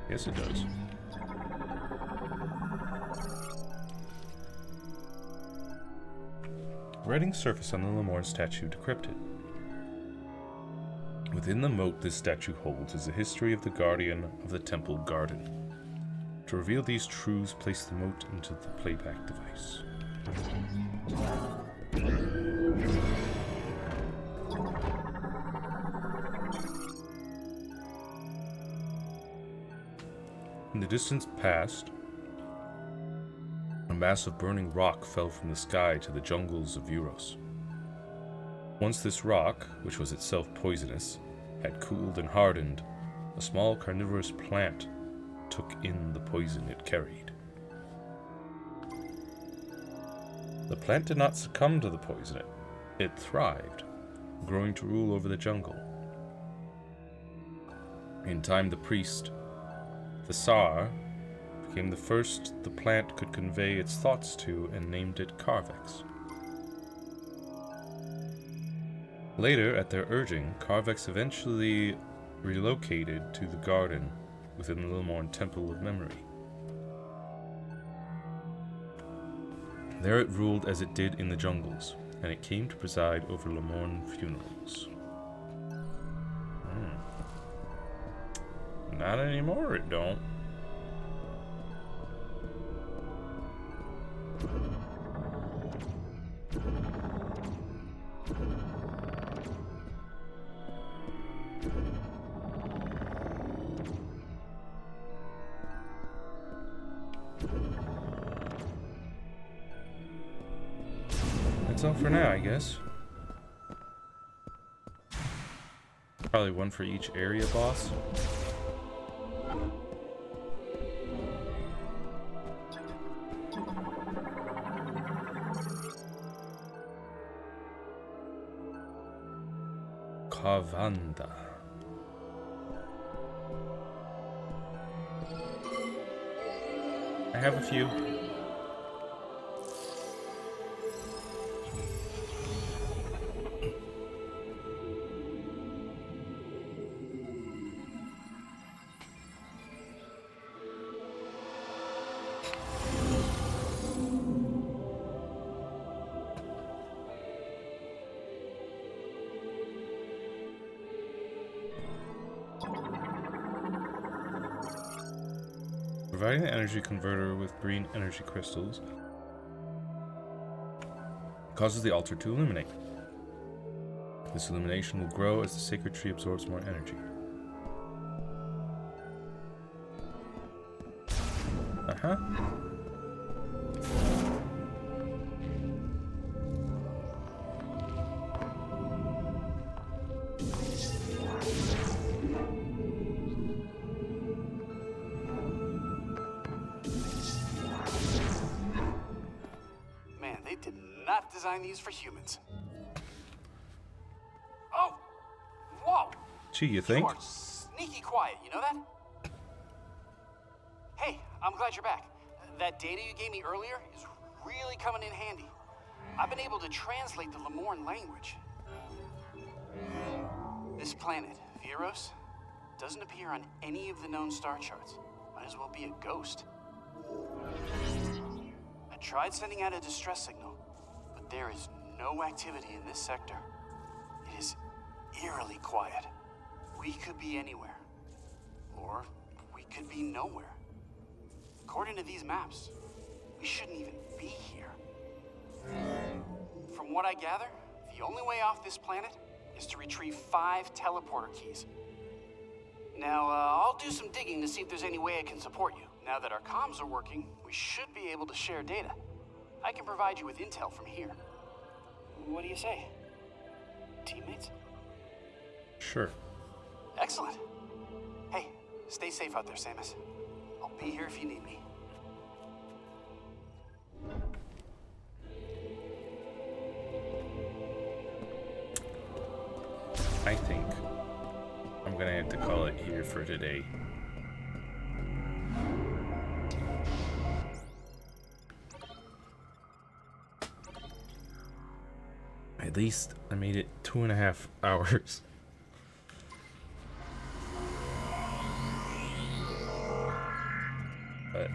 Yes, it does. Writing surface on the Lamorne statue decrypted. Within the moat this statue holds is the history of the guardian of the temple garden. To reveal these truths, place the moat into the playback device. In the distant past, a mass of burning rock fell from the sky to the jungles of Euros. Once this rock, which was itself poisonous, had cooled and hardened, a small carnivorous plant took in the poison it carried. The plant did not succumb to the poison. It thrived, growing to rule over the jungle. In time, the priest, the Tsar, became the first the plant could convey its thoughts to and named it Carvex. Later, at their urging, Carvex eventually relocated to the garden within the Lamorne Temple of Memory. There it ruled as it did in the jungles, and it came to preside over Lamorne funerals. Not anymore, it don't. That's all for now, I guess. Probably one for each area boss. Kavanda. I have a few. Providing the energy converter with green energy crystals causes the altar to illuminate. This illumination will grow as the sacred tree absorbs more energy. Uh-huh. designed these for humans. Oh! Whoa! Gee, you think? You are sneaky quiet, you know that? Hey, I'm glad you're back. That data you gave me earlier is really coming in handy. I've been able to translate the Lemorn language. This planet, Viros, doesn't appear on any of the known star charts. Might as well be a ghost. I tried sending out a distress signal, but there is no activity in this sector. It is eerily quiet. We could be anywhere. Or we could be nowhere. According to these maps, we shouldn't even be here. From what I gather, the only way off this planet is to retrieve 5 teleporter keys. Now, I'll do some digging to see if there's any way I can support you. Now that our comms are working, we should be able to share data. I can provide you with intel from here. What do you say? Teammates? Sure. Excellent. Hey, stay safe out there, Samus. I'll be here if you need me. I think I'm gonna have to call it here for today. At least I made it 2.5 hours. But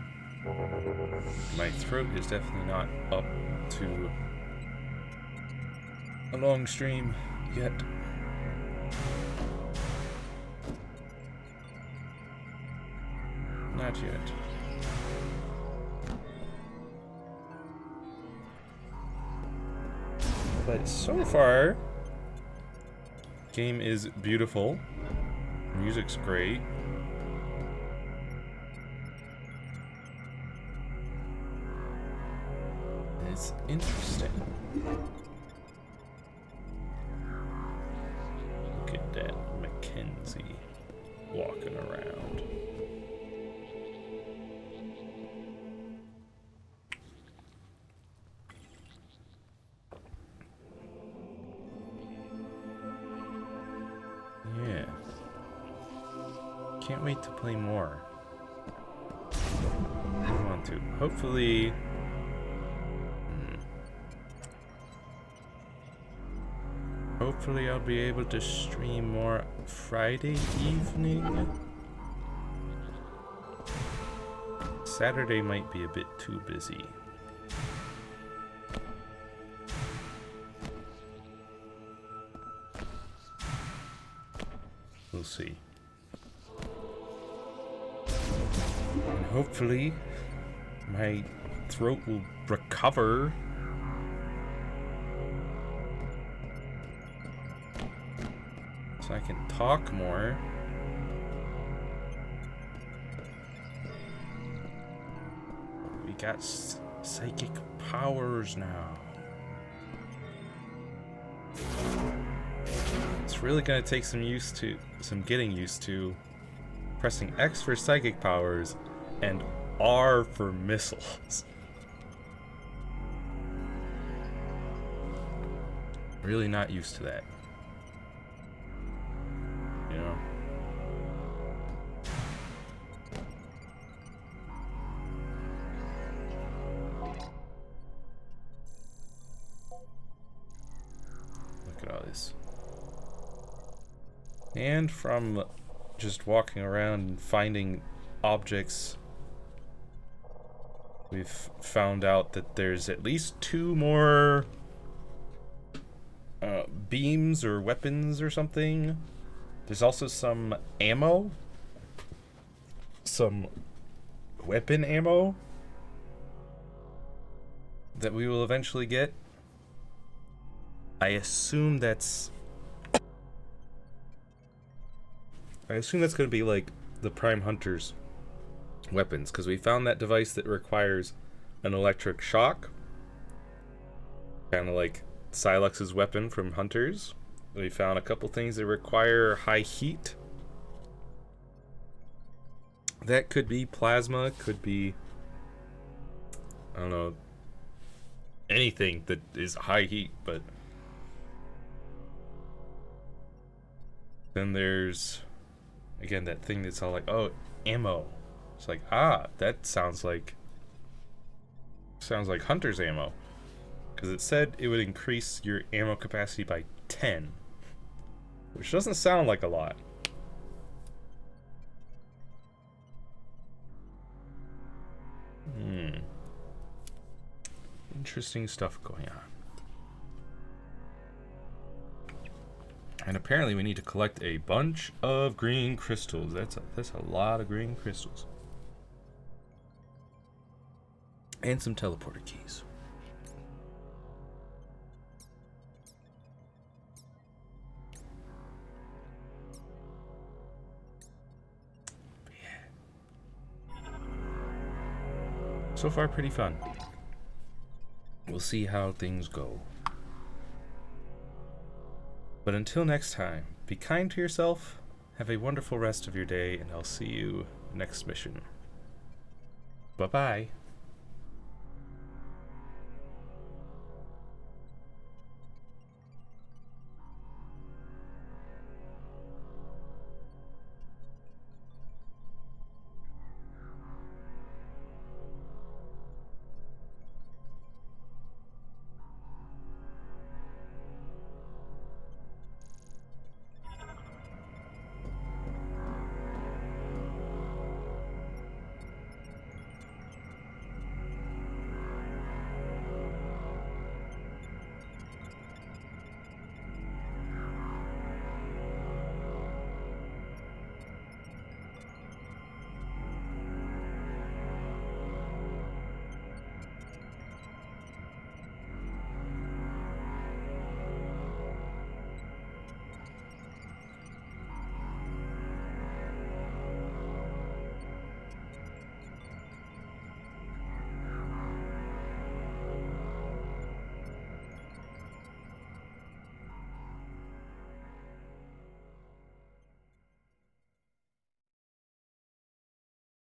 my throat is definitely not up to a long stream yet. Not yet. But so far, game is beautiful. Music's great. It's interesting. Look at that Mackenzie walking around. Yeah. Can't wait to play more. I want to. Hopefully. Hopefully I'll be able to stream more Friday evening. Saturday might be a bit too busy. We'll see. And hopefully my throat will recover. So I can talk more. We got psychic powers now. It's really gonna take some getting used to pressing X for psychic powers and R for missiles. Really not used to that. You know? Look at all this. And from just walking around and finding objects, we've found out that there's at least 2 more beams or weapons or something. There's also some ammo. Some weapon ammo that we will eventually get. I assume that's going to be like the Prime Hunter's weapons, because we found that device that requires an electric shock, kind of like Silux's weapon from Hunters. We found a couple things that require high heat. That could be plasma, could be, I don't know, anything that is high heat, but then there's again that thing that's all like, oh, ammo. It's like, that sounds like hunter's ammo, because it said it would increase your ammo capacity by 10, which doesn't sound like a lot. Interesting stuff going on. And apparently we need to collect a bunch of green crystals. That's a lot of green crystals. And some teleporter keys. So far, pretty fun. We'll see how things go. But until next time, be kind to yourself, have a wonderful rest of your day, and I'll see you next mission. Bye-bye.